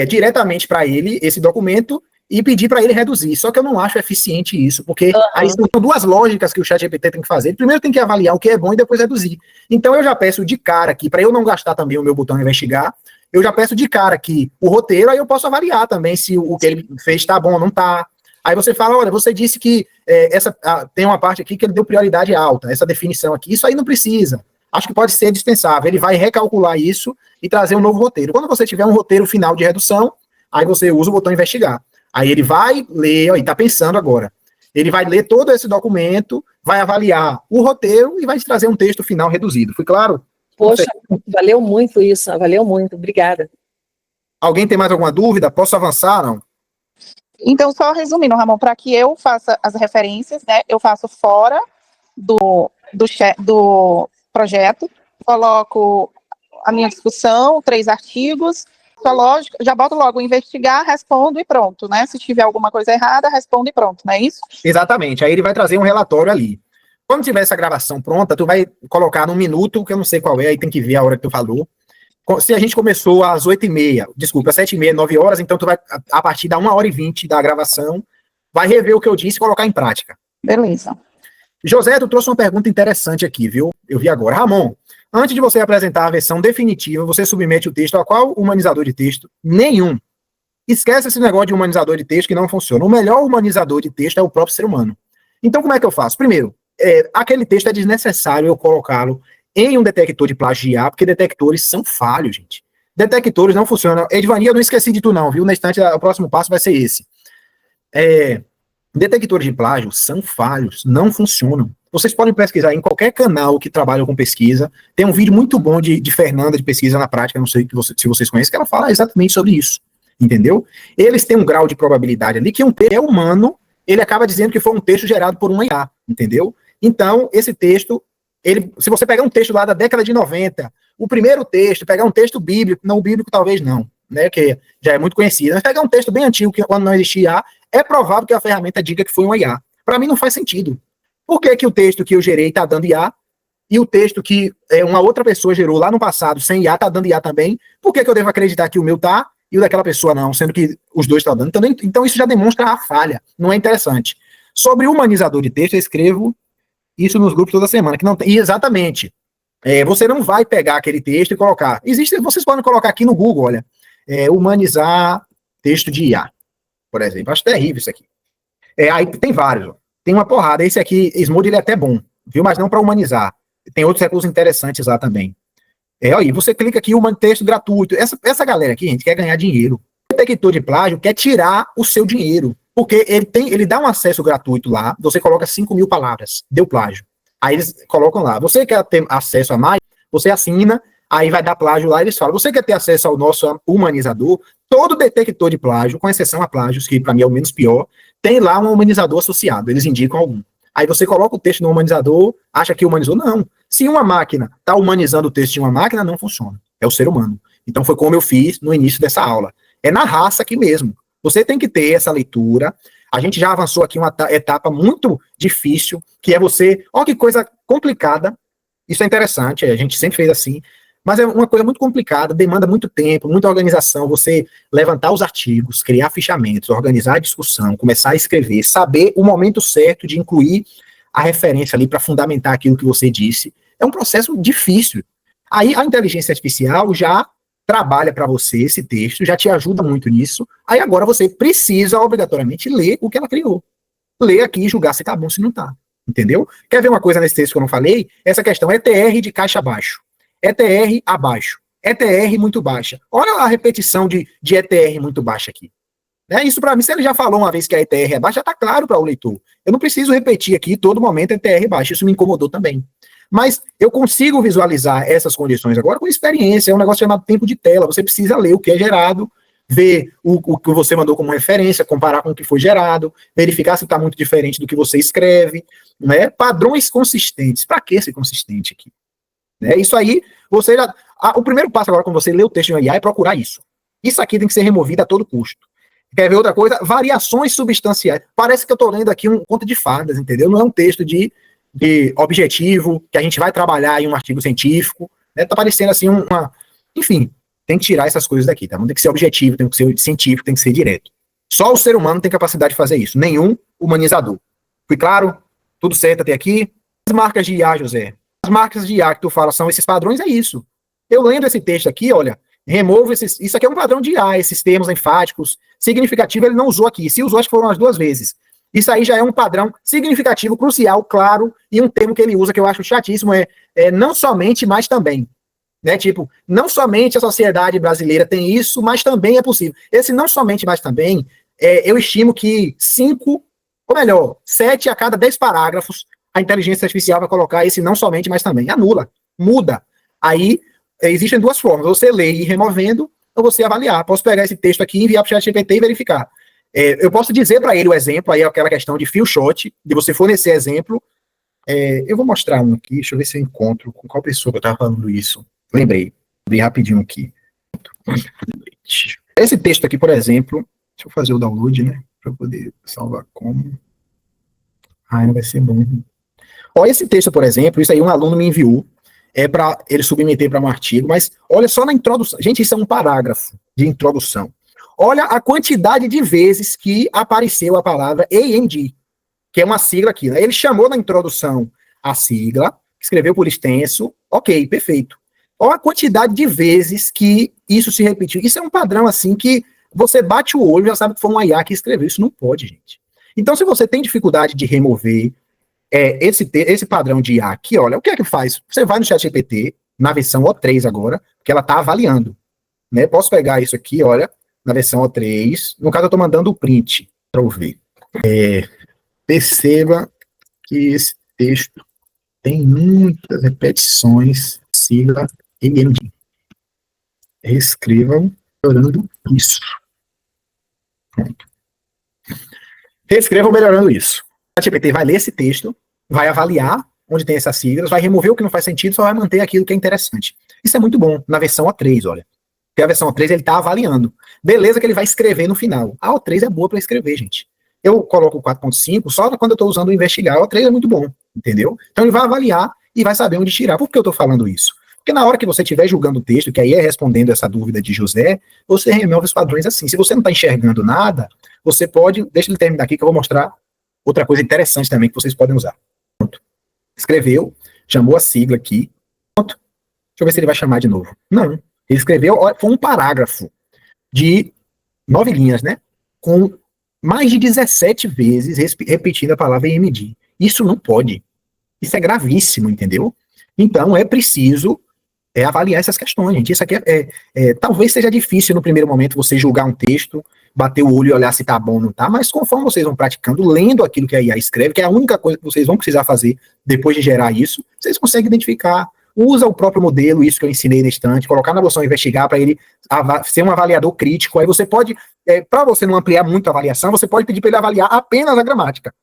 diretamente para ele esse documento e pedir para ele reduzir. Só que eu não acho eficiente isso, porque aí são duas lógicas que o ChatGPT tem que fazer. Primeiro tem que avaliar o que é bom e depois reduzir. Então eu já peço de cara aqui, para eu não gastar também o meu botão investigar, eu já peço de cara aqui o roteiro, aí eu posso avaliar também se o que ele fez está bom ou não está. Aí você fala, olha, você disse que tem uma parte aqui que ele deu prioridade alta, essa definição aqui, isso aí não precisa. Acho que pode ser dispensável. Ele vai recalcular isso e trazer um novo roteiro. Quando você tiver um roteiro final de redução, aí você usa o botão investigar. Aí ele vai ler, está pensando agora. Ele vai ler todo esse documento, vai avaliar o roteiro e vai te trazer um texto final reduzido. Foi claro? Poxa, valeu muito isso, valeu muito, obrigada. Alguém tem mais alguma dúvida? Posso avançar, não? Então, só resumindo, Ramon, para que eu faça as referências, né, eu faço fora do projeto, coloco a minha discussão, 3 artigos, já boto logo investigar, respondo e pronto, né? Se tiver alguma coisa errada, respondo e pronto, não é isso? Exatamente, aí ele vai trazer um relatório ali. Quando tiver essa gravação pronta, tu vai colocar num minuto, que eu não sei qual é, aí tem que ver a hora que tu falou. Se a gente começou às 8h30, desculpa, 7h30, 9 horas, então tu vai, a partir da 1h20 da gravação, vai rever o que eu disse e colocar em prática. Beleza. José, tu trouxe uma pergunta interessante aqui, viu? Eu vi agora. Ramon, antes de você apresentar a versão definitiva, você submete o texto a qual humanizador de texto? Nenhum. Esquece esse negócio de humanizador de texto que não funciona. O melhor humanizador de texto é o próprio ser humano. Então, como é que eu faço? Primeiro, aquele texto é desnecessário eu colocá-lo em um detector de plágio de IA, porque detectores são falhos, gente. Detectores não funcionam. Edvania, eu não esqueci de tu não, viu? Na instante, o próximo passo vai ser esse. Detectores de plágio são falhos, não funcionam. Vocês podem pesquisar em qualquer canal que trabalha com pesquisa. Tem um vídeo muito bom de Fernanda, de pesquisa na prática, não sei se vocês conhecem, que ela fala exatamente sobre isso. Entendeu? Eles têm um grau de probabilidade ali que um texto é humano, ele acaba dizendo que foi um texto gerado por uma IA. Entendeu? Então, esse texto, se você pegar um texto lá da década de 90, o primeiro texto, pegar um texto bíblico, não bíblico talvez não, né, que já é muito conhecido, mas pegar um texto bem antigo, que quando não existia IA, é provável que a ferramenta diga que foi uma IA. Para mim não faz sentido. Por que o texto que eu gerei está dando IA, e o texto que uma outra pessoa gerou lá no passado sem IA está dando IA também? Por que eu devo acreditar que o meu tá e o daquela pessoa não, sendo que os dois estão dando? Então isso já demonstra a falha, não é interessante. Sobre o humanizador de texto, eu escrevo isso nos grupos toda semana, que não tem. E exatamente. Você não vai pegar aquele texto e colocar. Vocês podem colocar aqui no Google, olha, humanizar texto de IA, por exemplo. Acho terrível isso aqui. Aí tem vários, ó. Tem uma porrada. Esse aqui, Smooth, ele é até bom, viu? Mas não para humanizar. Tem outros recursos interessantes lá também. Aí, você clica aqui, texto gratuito. Essa galera aqui, gente, quer ganhar dinheiro. O detector de plágio quer tirar o seu dinheiro. Porque ele dá um acesso gratuito lá, você coloca 5.000 palavras, deu plágio. Aí eles colocam lá, você quer ter acesso a mais, você assina, aí vai dar plágio lá, eles falam, você quer ter acesso ao nosso humanizador? Todo detector de plágio, com exceção a plágios, que para mim é o menos pior, tem lá um humanizador associado, eles indicam algum. Aí você coloca o texto no humanizador, acha que humanizou? Não. Se uma máquina está humanizando o texto de uma máquina, não funciona. É o ser humano. Então foi como eu fiz no início dessa aula. É na raça aqui mesmo. Você tem que ter essa leitura. A gente já avançou aqui uma etapa muito difícil, que é você... Olha que coisa complicada. Isso é interessante, a gente sempre fez assim. Mas é uma coisa muito complicada, demanda muito tempo, muita organização. Você levantar os artigos, criar fichamentos, organizar a discussão, começar a escrever, saber o momento certo de incluir a referência ali para fundamentar aquilo que você disse. É um processo difícil. Aí a inteligência artificial já trabalha para você esse texto, já te ajuda muito nisso, aí agora você precisa obrigatoriamente ler o que ela criou. Ler aqui e julgar se tá bom, se não tá. Entendeu? Quer ver uma coisa nesse texto que eu não falei? Essa questão ETR de caixa abaixo, ETR abaixo, ETR muito baixa. Olha a repetição de ETR muito baixa aqui. Isso para mim, se ele já falou uma vez que a ETR é baixa, já tá claro para o leitor. Eu não preciso repetir aqui todo momento ETR baixa, isso me incomodou também. Mas eu consigo visualizar essas condições agora com experiência, é um negócio chamado tempo de tela, você precisa ler o que é gerado, ver o que você mandou como referência, comparar com o que foi gerado, verificar se está muito diferente do que você escreve, né? Padrões consistentes. Para que ser consistente aqui? Isso aí, você já... o primeiro passo agora, quando você lê o texto de uma IA, é procurar isso. Isso aqui tem que ser removido a todo custo. Quer ver outra coisa? Variações substanciais. Parece que eu estou lendo aqui um conto de fadas, entendeu? Não é um texto de objetivo, que a gente vai trabalhar em um artigo científico, tá parecendo assim enfim, tem que tirar essas coisas daqui, tá? Tem que ser objetivo, tem que ser científico, tem que ser direto. Só o ser humano tem capacidade de fazer isso, nenhum humanizador. Fui claro? Tudo certo até aqui? As marcas de IA, José. As marcas de IA que tu fala são esses padrões, é isso. Eu lendo esse texto aqui, olha, removo esses... Isso aqui é um padrão de IA, esses termos enfáticos. Significativo ele não usou aqui. Se usou, acho que foram as 2 vezes. Isso aí já é um padrão significativo, crucial, claro, e um termo que ele usa que eu acho chatíssimo é não somente, mas também. Né? Tipo, não somente a sociedade brasileira tem isso, mas também é possível. Esse não somente, mas também, eu estimo que 5, ou melhor, 7 a cada 10 parágrafos, a inteligência artificial vai colocar esse não somente, mas também. Anula, muda. Aí, existem 2 formas, você lê e ir removendo, ou você avaliar. Posso pegar esse texto aqui, enviar para o ChatGPT e verificar. Eu posso dizer para ele o exemplo, aí é aquela questão de few shot, de você fornecer exemplo. Eu vou mostrar um aqui, deixa eu ver se eu encontro com qual pessoa que eu estava falando isso. Lembrei rapidinho aqui. Esse texto aqui, por exemplo, deixa eu fazer o download, né, para poder salvar como. Não vai ser bom. Ó, esse texto, por exemplo, isso aí um aluno me enviou, para ele submeter para um artigo, mas olha só na introdução. Gente, isso é um parágrafo de introdução. Olha a quantidade de vezes que apareceu a palavra AMD, que é uma sigla aqui, né? Ele chamou na introdução a sigla, escreveu por extenso, ok, perfeito. Olha a quantidade de vezes que isso se repetiu. Isso é um padrão, assim, que você bate o olho e já sabe que foi um IA que escreveu. Isso não pode, gente. Então, se você tem dificuldade de remover esse padrão de IA aqui, olha, o que é que faz? Você vai no ChatGPT, na versão O3 agora, que ela está avaliando. Né? Posso pegar isso aqui, olha, na versão O3. No caso, eu estou mandando o print para eu ver. Perceba que esse texto tem muitas repetições, sigla AMD. Reescrevam melhorando isso. Pronto. Reescrevam melhorando isso. A GPT vai ler esse texto, vai avaliar onde tem essas siglas, vai remover o que não faz sentido, só vai manter aquilo que é interessante. Isso é muito bom na versão O3, olha. Porque a versão O3 ele está avaliando. Beleza que ele vai escrever no final. A O3 é boa para escrever, gente. Eu coloco o 4.5 só quando eu estou usando o investigar. A O3 é muito bom, entendeu? Então ele vai avaliar e vai saber onde tirar. Por que eu estou falando isso? Porque na hora que você estiver julgando o texto, que aí é respondendo essa dúvida de José, você remove os padrões assim. Se você não está enxergando nada, você pode... Deixa ele terminar aqui que eu vou mostrar outra coisa interessante também que vocês podem usar. Pronto. Escreveu, chamou a sigla aqui. Pronto. Deixa eu ver se ele vai chamar de novo. Não. Ele escreveu, foi um parágrafo de 9 linhas, né? Com mais de 17 vezes repetindo a palavra AMD. Isso não pode. Isso é gravíssimo, entendeu? Então é preciso avaliar essas questões, gente. Isso aqui talvez seja difícil no primeiro momento você julgar um texto, bater o olho e olhar se tá bom ou não tá, mas conforme vocês vão praticando, lendo aquilo que a IA escreve, que é a única coisa que vocês vão precisar fazer depois de gerar isso, vocês conseguem identificar. Usa o próprio modelo, isso que eu ensinei na estante, colocar na versão investigar para ele ser um avaliador crítico. Aí você pode, para você não ampliar muito a avaliação, você pode pedir para ele avaliar apenas a gramática,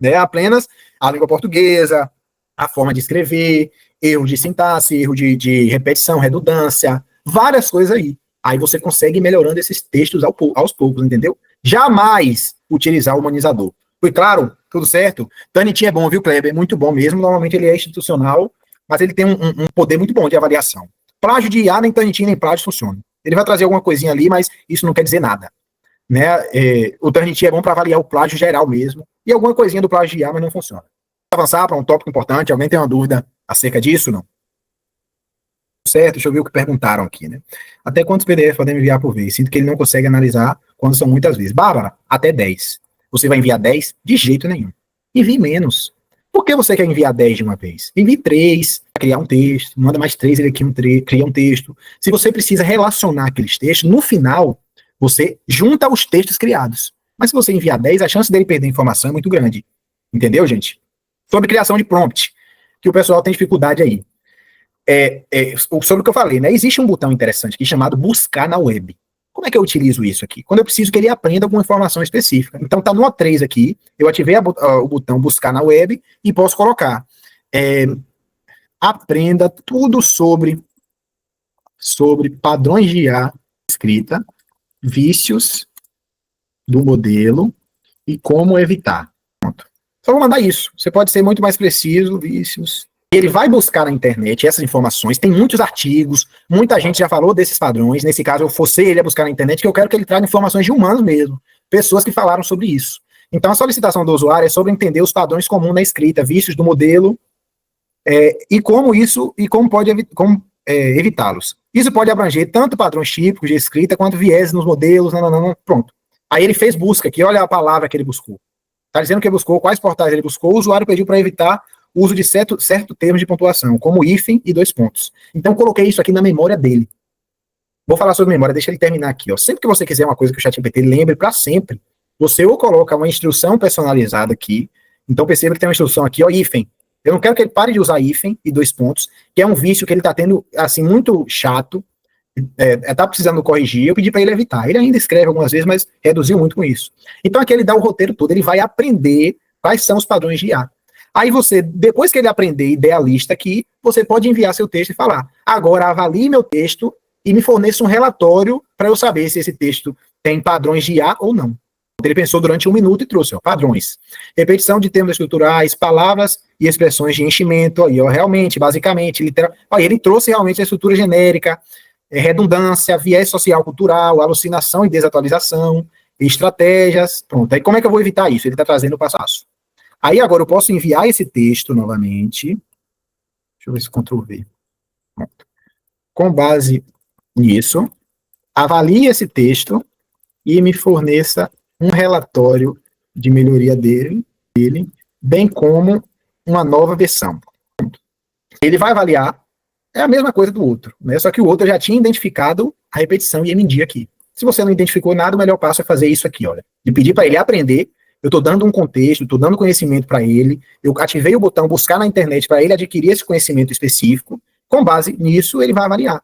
né? Apenas a língua portuguesa, a forma de escrever, erro de sintaxe, erro de repetição, redundância, várias coisas aí. Aí você consegue ir melhorando esses textos aos poucos, entendeu? Jamais utilizar o humanizador. Foi claro? Tudo certo? Tanitinho é bom, viu, Kleber? Muito bom mesmo. Normalmente ele é institucional, mas ele tem um poder muito bom de avaliação. Plágio de IA, nem Turnitin, nem plágio funciona. Ele vai trazer alguma coisinha ali, mas isso não quer dizer nada. Né? O Turnitin é bom para avaliar o plágio geral mesmo, e alguma coisinha do plágio de IA, mas não funciona. Avançar para um tópico importante, alguém tem uma dúvida acerca disso, não? Certo, deixa eu ver o que perguntaram aqui, né? Até quantos PDF podemos enviar por vez? Sinto que ele não consegue analisar quando são muitas vezes. Bárbara, até 10. Você vai enviar 10? De jeito nenhum. Envie menos. Por que você quer enviar 10 de uma vez? Envie 3, criar um texto, manda mais 3, ele aqui cria um texto. Se você precisa relacionar aqueles textos, no final, você junta os textos criados. Mas se você enviar 10, a chance dele perder informação é muito grande. Entendeu, gente? Sobre criação de prompt, que o pessoal tem dificuldade aí. Sobre o que eu falei, né? Existe um botão interessante aqui chamado buscar na web. Como é que eu utilizo isso aqui? Quando eu preciso que ele aprenda alguma informação específica. Então tá no O3 aqui, eu ativei o botão buscar na web e posso colocar aprenda tudo sobre padrões de IA escrita, vícios do modelo e como evitar. Pronto. Só vou mandar isso. Você pode ser muito mais preciso, vícios Ele vai buscar na internet essas informações, tem muitos artigos, muita gente já falou desses padrões, nesse caso eu forcei ele a buscar na internet, que eu quero que ele traga informações de humanos mesmo, pessoas que falaram sobre isso. Então a solicitação do usuário é sobre entender os padrões comuns na escrita, vícios do modelo, e como pode evitá-los. Isso pode abranger tanto padrões típicos de escrita, quanto vieses nos modelos, pronto. Aí ele fez busca aqui, olha a palavra que ele buscou. Está dizendo que ele buscou, quais portais ele buscou, o usuário pediu para evitar o uso de certo termos de pontuação, como hífen e 2 pontos. Então, coloquei isso aqui na memória dele. Vou falar sobre memória, deixa ele terminar aqui. Ó. Sempre que você quiser uma coisa que o ChatGPT lembre para sempre, você ou coloca uma instrução personalizada aqui, então perceba que tem uma instrução aqui, ó, hífen. Eu não quero que ele pare de usar hífen e 2 pontos, que é um vício que ele está tendo, assim, muito chato, tá precisando corrigir, eu pedi para ele evitar. Ele ainda escreve algumas vezes, mas reduziu muito com isso. Então aqui ele dá o roteiro todo, ele vai aprender quais são os padrões de IA. Aí você, depois que ele aprender e der a lista aqui, você pode enviar seu texto e falar, agora avalie meu texto e me forneça um relatório para eu saber se esse texto tem padrões de IA ou não. Ele pensou durante 1 minuto e trouxe, ó, padrões. Repetição de termos estruturais, palavras e expressões de enchimento, aí, ó, realmente, basicamente, literal. Ó, ele trouxe realmente a estrutura genérica, redundância, viés social cultural, alucinação e desatualização, estratégias, pronto. Aí como é que eu vou evitar isso? Ele está trazendo o passo a passo. Aí agora eu posso enviar esse texto novamente. Deixa eu ver se Ctrl+V. Pronto. Com base nisso, avalie esse texto e me forneça um relatório de melhoria dele, bem como uma nova versão. Pronto. Ele vai avaliar, é a mesma coisa do outro, né? Só que o outro já tinha identificado a repetição e ia medir aqui. Se você não identificou nada, o melhor passo é fazer isso aqui, olha. De pedir para ele aprender. Eu estou dando um contexto, estou dando conhecimento para ele, eu ativei o botão buscar na internet para ele adquirir esse conhecimento específico, com base nisso ele vai avaliar.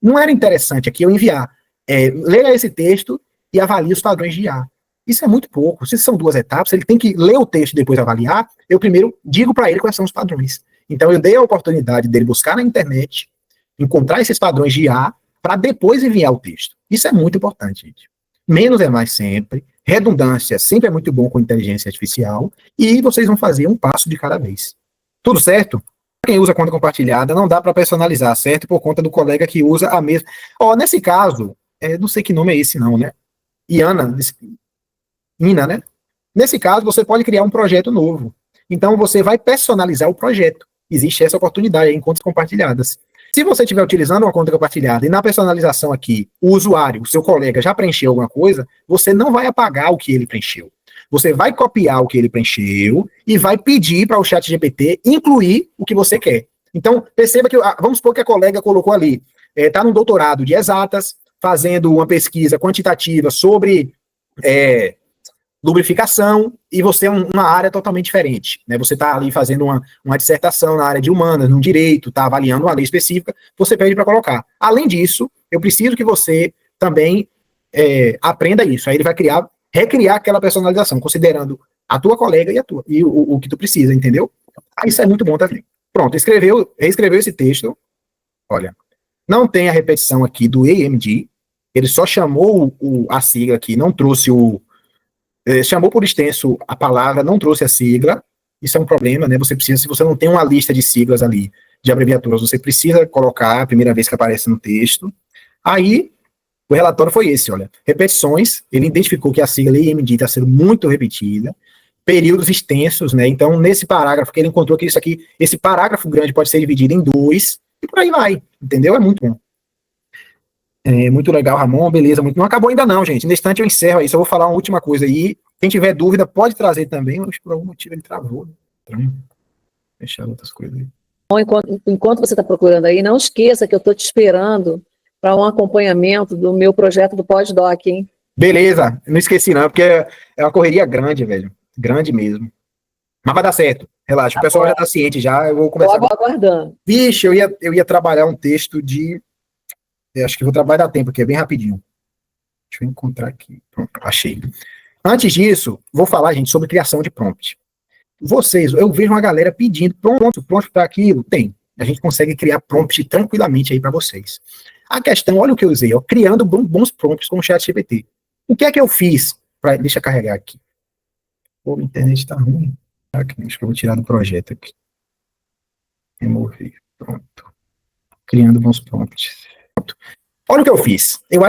Não era interessante aqui eu enviar, leia esse texto e avalie os padrões de IA. Isso é muito pouco, se são 2 etapas, ele tem que ler o texto e depois avaliar, eu primeiro digo para ele quais são os padrões. Então eu dei a oportunidade dele buscar na internet, encontrar esses padrões de IA, para depois enviar o texto. Isso é muito importante, gente. Menos é mais sempre. Redundância sempre é muito bom com inteligência artificial. E vocês vão fazer um passo de cada vez. Tudo certo? Quem usa conta compartilhada não dá para personalizar, certo? Por conta do colega que usa a mesma. Ó, nesse caso, não sei que nome é esse não, né? Ina, né? Nesse caso, você pode criar um projeto novo. Então, você vai personalizar o projeto. Existe essa oportunidade em contas compartilhadas. Se você estiver utilizando uma conta compartilhada e na personalização aqui, o usuário, o seu colega já preencheu alguma coisa, você não vai apagar o que ele preencheu. Você vai copiar o que ele preencheu e vai pedir para o ChatGPT incluir o que você quer. Então, perceba que, vamos supor que a colega colocou ali, está no doutorado de exatas, fazendo uma pesquisa quantitativa sobre lubrificação, e você é uma área totalmente diferente, né? Você está ali fazendo uma dissertação na área de humanas, no direito, está avaliando uma lei específica, você pede para colocar. Além disso, eu preciso que você também aprenda isso. Aí ele vai recriar aquela personalização, considerando a tua colega e o que tu precisa, entendeu? Isso é muito bom também. Pronto, reescreveu esse texto. Olha, não tem a repetição aqui do AMD, ele só chamou a sigla aqui, não trouxe chamou por extenso a palavra, não trouxe a sigla. Isso é um problema, né? Se você não tem uma lista de siglas ali, de abreviaturas, você precisa colocar a primeira vez que aparece no texto. Aí, o relatório foi esse, olha. Repetições, ele identificou que a sigla AMD está sendo muito repetida, períodos extensos, né? Então, nesse parágrafo que ele encontrou que esse parágrafo grande pode ser dividido em 2, e por aí vai, entendeu? É muito bom. Muito legal, Ramon, beleza. Não acabou ainda não, gente. Nesse instante eu encerro aí, só vou falar uma última coisa aí. Quem tiver dúvida pode trazer também, mas por algum motivo ele travou. Né? Fechar outras coisas aí. Bom, enquanto você está procurando aí, não esqueça que eu estou te esperando para um acompanhamento do meu projeto do Pós-Doc, hein? Beleza, não esqueci não, porque é uma correria grande, velho. Grande mesmo. Mas vai dar certo, relaxa. O pessoal já está ciente já, eu vou começar. Estou aguardando. Vixe, eu ia trabalhar um texto de... acho que vou trabalhar tempo aqui, é bem rapidinho. Deixa eu encontrar aqui. Pronto, achei. Antes disso, vou falar, gente, sobre criação de prompt. Eu vejo uma galera pedindo prompt para aquilo. Tem. A gente consegue criar prompt tranquilamente aí para vocês. A questão, olha o que eu usei, ó, criando bons prompts com o ChatGPT. O que é que eu fiz? Deixa eu carregar aqui. Pô, a internet tá ruim. Acho que eu vou tirar do projeto aqui. Remover. Pronto. Criando bons prompts. Pronto. Olha o que eu fiz. Eu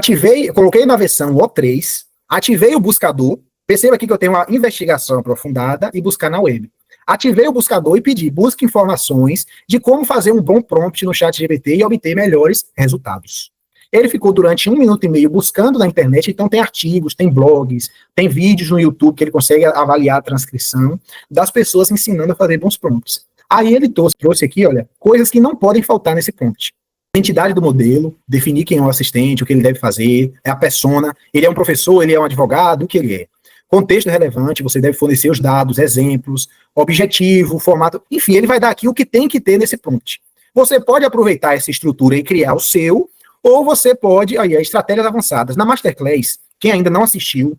coloquei na versão O3, ativei o buscador. Perceba aqui que eu tenho uma investigação aprofundada e buscar na web. Ativei o buscador e pedi, busque informações de como fazer um bom prompt no ChatGPT e obter melhores resultados. Ele ficou durante 1 minuto e meio buscando na internet, então tem artigos, tem blogs, tem vídeos no YouTube que ele consegue avaliar a transcrição das pessoas ensinando a fazer bons prompts. Aí ele trouxe aqui, olha, coisas que não podem faltar nesse prompt. Identidade do modelo, definir quem é o assistente, o que ele deve fazer, é a persona, ele é um professor, ele é um advogado, o que ele é. Contexto relevante, você deve fornecer os dados, exemplos, objetivo, formato, enfim, ele vai dar aqui o que tem que ter nesse prompt. Você pode aproveitar essa estrutura e criar o seu, ou você pode, aí, estratégias avançadas. Na Masterclass, quem ainda não assistiu,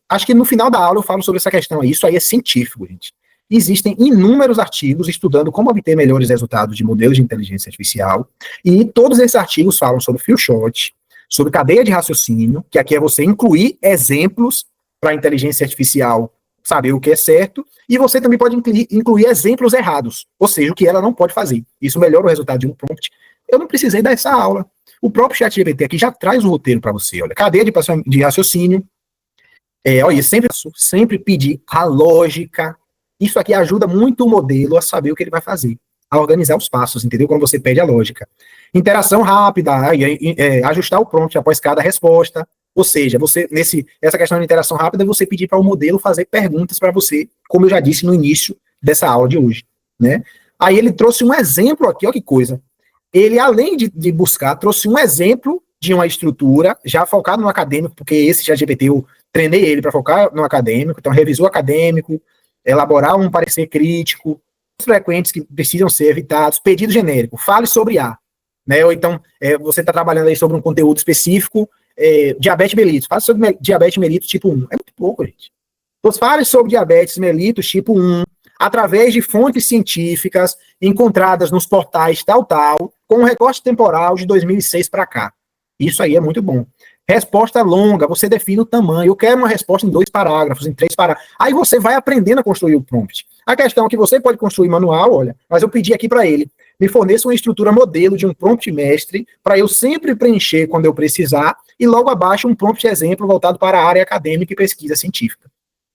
acho que no final da aula eu falo sobre essa questão aí, isso aí é científico, gente. Existem inúmeros artigos estudando como obter melhores resultados de modelos de inteligência artificial, e todos esses artigos falam sobre few-shot, sobre cadeia de raciocínio, que aqui é você incluir exemplos para a inteligência artificial saber o que é certo, e você também pode incluir exemplos errados, ou seja, o que ela não pode fazer. Isso melhora o resultado de um prompt. Eu não precisei dar essa aula. O próprio ChatGPT aqui já traz o roteiro para você, olha, cadeia de raciocínio, olha, sempre pedir a lógica. Isso aqui ajuda muito o modelo a saber o que ele vai fazer, a organizar os passos, entendeu? Quando você pede a lógica. Interação rápida, ajustar o prompt após cada resposta. Ou seja, essa questão de interação rápida, você pedir para o modelo fazer perguntas para você, como eu já disse no início dessa aula de hoje, né? Aí ele trouxe um exemplo aqui, olha que coisa. Ele, além de buscar, trouxe um exemplo de uma estrutura já focado no acadêmico, porque esse ChatGPT eu treinei ele para focar no acadêmico, então revisor acadêmico, elaborar um parecer crítico, frequentes que precisam ser evitados, pedido genérico, fale sobre A, né? Ou então, você está trabalhando aí sobre um conteúdo específico, diabetes mellitus, fale sobre diabetes mellitus tipo 1, é muito pouco, gente. Então, fale sobre diabetes mellitus tipo 1, através de fontes científicas encontradas nos portais tal, com um recorte temporal de 2006 para cá. Isso aí é muito bom. Resposta longa, você define o tamanho. Eu quero uma resposta em 2 parágrafos, em 3 parágrafos. Aí você vai aprendendo a construir o prompt. A questão é que você pode construir manual, olha, mas eu pedi aqui para ele, me forneça uma estrutura modelo de um prompt mestre, para eu sempre preencher quando eu precisar, e logo abaixo um prompt exemplo voltado para a área acadêmica e pesquisa científica.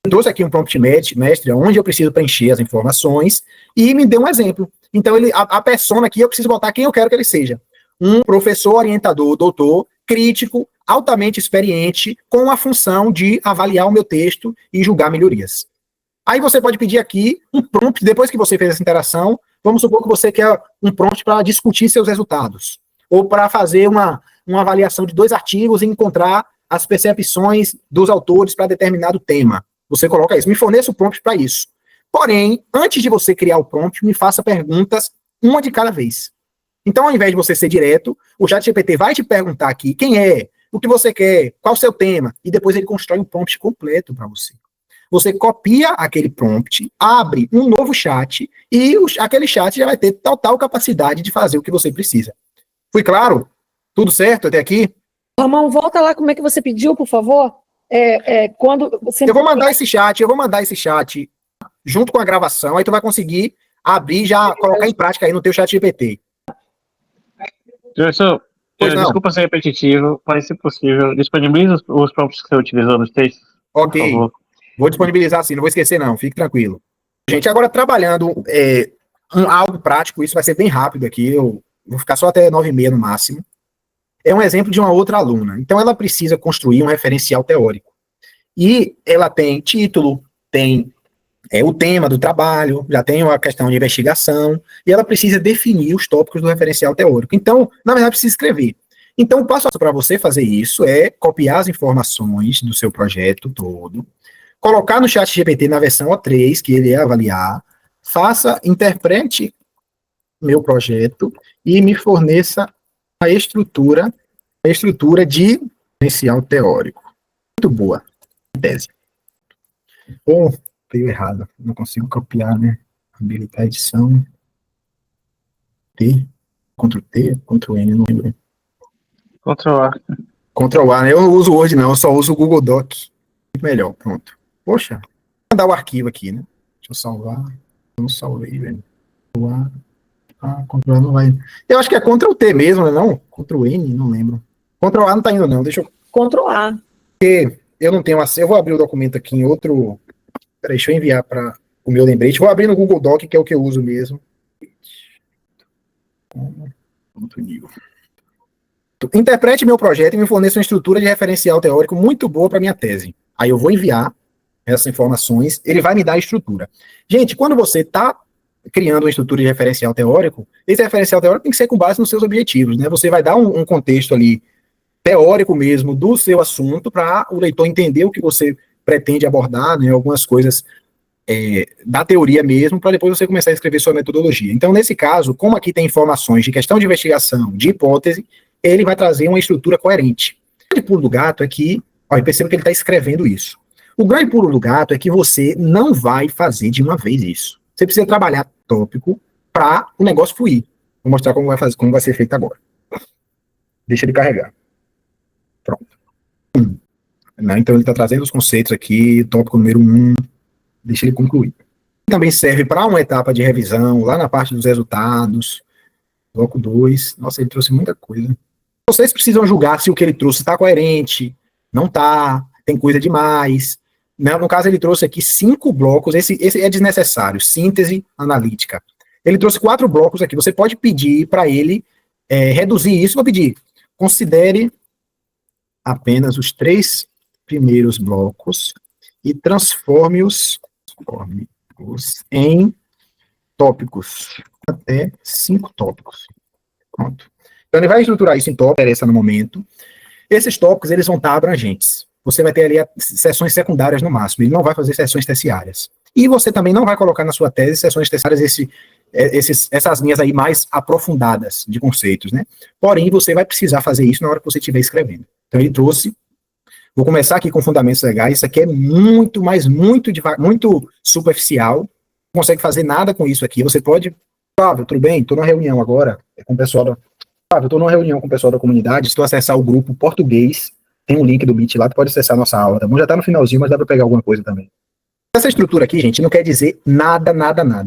Eu trouxe aqui um prompt mestre, onde eu preciso preencher as informações, e me deu um exemplo. Então, a persona aqui, eu preciso botar quem eu quero que ele seja. Um professor, orientador, doutor, crítico, altamente experiente, com a função de avaliar o meu texto e julgar melhorias. Aí você pode pedir aqui um prompt, depois que você fez essa interação, vamos supor que você quer um prompt para discutir seus resultados, ou para fazer uma avaliação de 2 artigos e encontrar as percepções dos autores para determinado tema. Você coloca isso, me forneça o prompt para isso. Porém, antes de você criar o prompt, me faça perguntas, uma de cada vez. Então, ao invés de você ser direto, o ChatGPT vai te perguntar aqui quem é, o que você quer, qual o seu tema, e depois ele constrói um prompt completo para você. Você copia aquele prompt, abre um novo chat, e aquele chat já vai ter total capacidade de fazer o que você precisa. Fui claro? Tudo certo até aqui? Ramon, volta lá como é que você pediu, por favor. Quando você... Eu vou mandar esse chat junto com a gravação, aí tu vai conseguir abrir e já colocar em prática aí no teu ChatGPT. Professor, desculpa ser repetitivo, mas se possível, disponibiliza os prompts que você utilizou nos textos. Ok, vou disponibilizar sim, não vou esquecer não, fique tranquilo. Gente, agora trabalhando algo prático, isso vai ser bem rápido aqui, eu vou ficar só até 9h30 no máximo. É um exemplo de uma outra aluna. Então ela precisa construir um referencial teórico. E ela tem título, tem o tema do trabalho, já tem uma questão de investigação, e ela precisa definir os tópicos do referencial teórico. Então, na verdade, precisa escrever. Então, o passo a passo para você fazer isso é copiar as informações do seu projeto todo, colocar no ChatGPT na versão O3, que ele é avaliar, interprete meu projeto e me forneça a estrutura de referencial teórico. Muito boa, tese. Bom, veio errado, não consigo copiar, né? Habilitar a edição. Ctrl N, não lembro. Ctrl A, né? Eu não uso o Word, não, eu só uso o Google Doc. Muito melhor, pronto. Poxa, vou mandar o arquivo aqui, né? Deixa eu salvar. Eu não salvei, velho. Ctrl A não vai. Eu acho que é Ctrl T mesmo, né? Não? Ctrl N, não lembro. Ctrl A não tá indo, não. Deixa eu. Ctrl A. Eu não tenho acesso. Eu vou abrir o documento aqui em outro. Peraí, deixa eu enviar para o meu lembrete. Vou abrir no Google Doc, que é o que eu uso mesmo. Interprete meu projeto e me forneça uma estrutura de referencial teórico muito boa para minha tese. Aí eu vou enviar essas informações, ele vai me dar a estrutura. Gente, quando você está criando uma estrutura de referencial teórico, esse referencial teórico tem que ser com base nos seus objetivos, né? Você vai dar um contexto ali teórico mesmo do seu assunto para o leitor entender o que você pretende abordar, né? Algumas coisas da teoria mesmo, para depois você começar a escrever sua metodologia. Então, nesse caso, como aqui tem informações de questão de investigação, de hipótese, ele vai trazer uma estrutura coerente. O grande pulo do gato é que, olha, perceba que ele está escrevendo isso. O grande pulo do gato é que você não vai fazer de uma vez isso. Você precisa trabalhar tópico para o negócio fluir. Vou mostrar como vai ser feito agora. Deixa ele carregar. Pronto. Então ele está trazendo os conceitos aqui, tópico número 1, deixa ele concluir. Também serve para uma etapa de revisão, lá na parte dos resultados, bloco 2. Nossa, ele trouxe muita coisa. Vocês precisam julgar se o que ele trouxe está coerente, não está, tem coisa demais. No caso, ele trouxe aqui 5 blocos, esse é desnecessário, síntese analítica. Ele trouxe 4 blocos aqui, você pode pedir para ele reduzir isso, vou pedir, considere apenas os 3 primeiros blocos e transforme-os em tópicos, até 5 tópicos. Pronto. Então ele vai estruturar isso em tópicos, interessa no momento. Esses tópicos, eles vão estar abrangentes. Você vai ter ali sessões secundárias no máximo, ele não vai fazer sessões terciárias. E você também não vai colocar na sua tese sessões terciárias essas linhas aí mais aprofundadas de conceitos, né? Porém, você vai precisar fazer isso na hora que você estiver escrevendo. Então ele trouxe, vou começar aqui com fundamentos legais, isso aqui é muito superficial, não consegue fazer nada com isso aqui, você pode, Flávio, tudo bem, estou numa reunião agora com o pessoal da comunidade, se tu acessar o grupo português, tem um link do Meet lá, tu pode acessar a nossa aula, tá bom? Já tá no finalzinho, mas dá para pegar alguma coisa também. Essa estrutura aqui, gente, não quer dizer nada.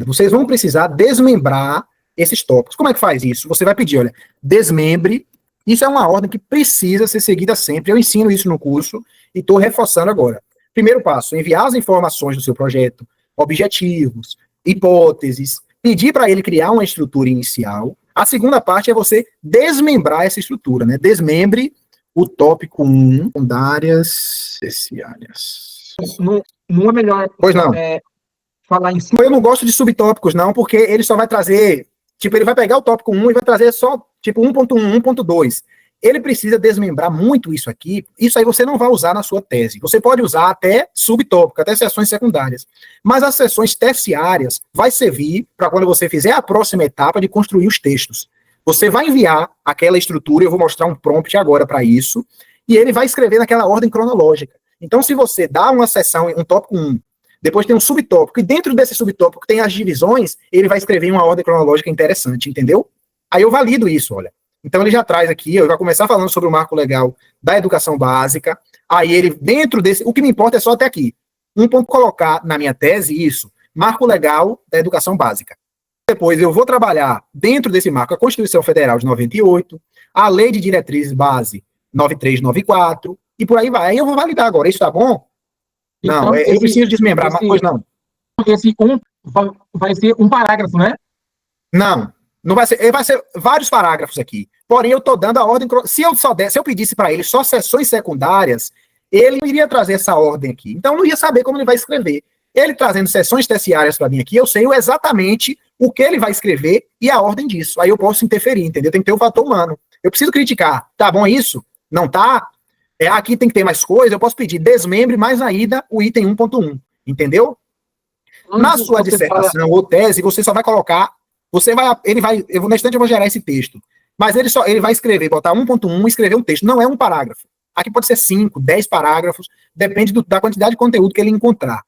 Vocês vão precisar desmembrar esses tópicos. Como é que faz isso? Você vai pedir, olha, desmembre. Isso é uma ordem que precisa ser seguida sempre. Eu ensino isso no curso e estou reforçando agora. Primeiro passo, enviar as informações do seu projeto, objetivos, hipóteses, pedir para ele criar uma estrutura inicial. A segunda parte é você desmembrar essa estrutura, né? Desmembre o tópico 1, secundárias terciárias. Não é melhor falar em cima. Eu não gosto de subtópicos, não, porque ele só vai trazer, tipo, ele vai pegar o tópico 1 e vai trazer só, tipo, 1.1, 1.2. Ele precisa desmembrar muito isso aqui, isso aí você não vai usar na sua tese. Você pode usar até subtópico, até sessões secundárias. Mas as sessões terciárias vai servir para quando você fizer a próxima etapa de construir os textos. Você vai enviar aquela estrutura, eu vou mostrar um prompt agora para isso, e ele vai escrever naquela ordem cronológica. Então, se você dá uma seção, um tópico 1, depois tem um subtópico, e dentro desse subtópico tem as divisões, ele vai escrever em uma ordem cronológica interessante, entendeu? Aí eu valido isso, olha. Então, ele já traz aqui, eu já começar falando sobre o marco legal da educação básica, aí ele, dentro desse, o que me importa é só até aqui. Um ponto colocar na minha tese isso, marco legal da educação básica. Depois eu vou trabalhar dentro desse marco a Constituição Federal de 98, a Lei de Diretrizes Base 9394, e por aí vai. Aí eu vou validar agora. Isso tá bom? Não, então, eu preciso desmembrar, mas pois não. Esse vai ser um parágrafo, né? Não vai ser. Vai ser vários parágrafos aqui. Porém, eu estou dando a ordem. Se eu pedisse para ele só sessões secundárias, ele iria trazer essa ordem aqui. Então, eu não ia saber como ele vai escrever. Ele trazendo sessões terciárias para mim aqui, eu sei exatamente o que ele vai escrever e a ordem disso. Aí eu posso interferir, entendeu? Tem que ter o fator humano. Eu preciso criticar. Tá bom isso? Não tá? Aqui tem que ter mais coisa. Eu posso pedir desmembre mais ainda o item 1.1. Entendeu? Na sua dissertação ou tese, você só vai colocar. Na instante eu vou gerar esse texto. Mas ele vai escrever, botar 1.1 e escrever um texto. Não é um parágrafo. Aqui pode ser 5, 10 parágrafos. Depende da quantidade de conteúdo que ele encontrar.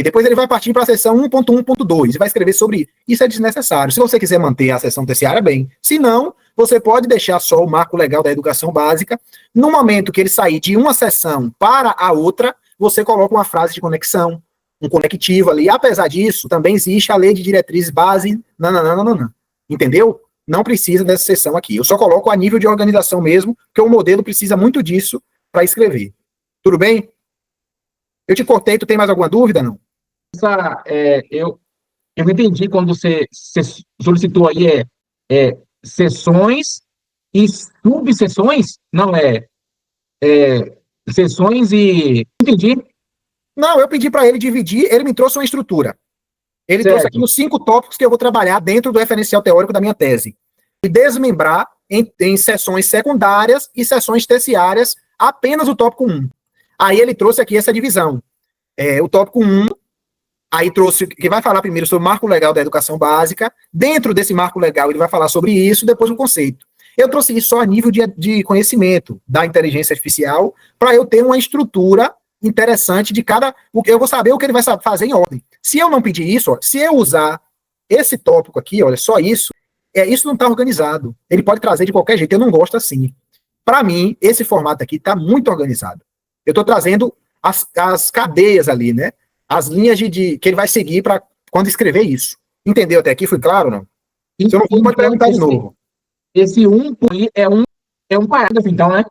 Depois ele vai partir para a seção 1.1.2 e vai escrever sobre isso. Isso é desnecessário. Se você quiser manter a seção terciária, bem. Se não, você pode deixar só o marco legal da educação básica. No momento que ele sair de uma seção para a outra, você coloca uma frase de conexão, um conectivo ali. Apesar disso, também existe a lei de diretrizes base, não. Entendeu? Não precisa dessa seção aqui. Eu só coloco a nível de organização mesmo, porque o modelo precisa muito disso para escrever. Tudo bem? Eu te cortei, tu tem mais alguma dúvida, não? Eu entendi quando você solicitou aí sessões e subseções, não sessões e... Entendi. Não, eu pedi para ele dividir, ele me trouxe uma estrutura. Ele trouxe aqui os 5 tópicos que eu vou trabalhar dentro do referencial teórico da minha tese. E desmembrar em sessões secundárias e sessões terciárias apenas o tópico 1. Aí ele trouxe aqui essa divisão. O tópico 1, aí trouxe, que vai falar primeiro sobre o marco legal da educação básica. Dentro desse marco legal ele vai falar sobre isso, depois o conceito. Eu trouxe isso só a nível de conhecimento da inteligência artificial, para eu ter uma estrutura interessante de cada... Eu vou saber o que ele vai fazer em ordem. Se eu não pedir isso, se eu usar esse tópico aqui, olha, só isso, isso não está organizado. Ele pode trazer de qualquer jeito, eu não gosto assim. Para mim, esse formato aqui está muito organizado. Eu estou trazendo as cadeias ali, né? As linhas que ele vai seguir para quando escrever isso. Entendeu até aqui? Foi claro, não? Se eu não for, pode perguntar de novo. Esse 1 é um parágrafo, então, né?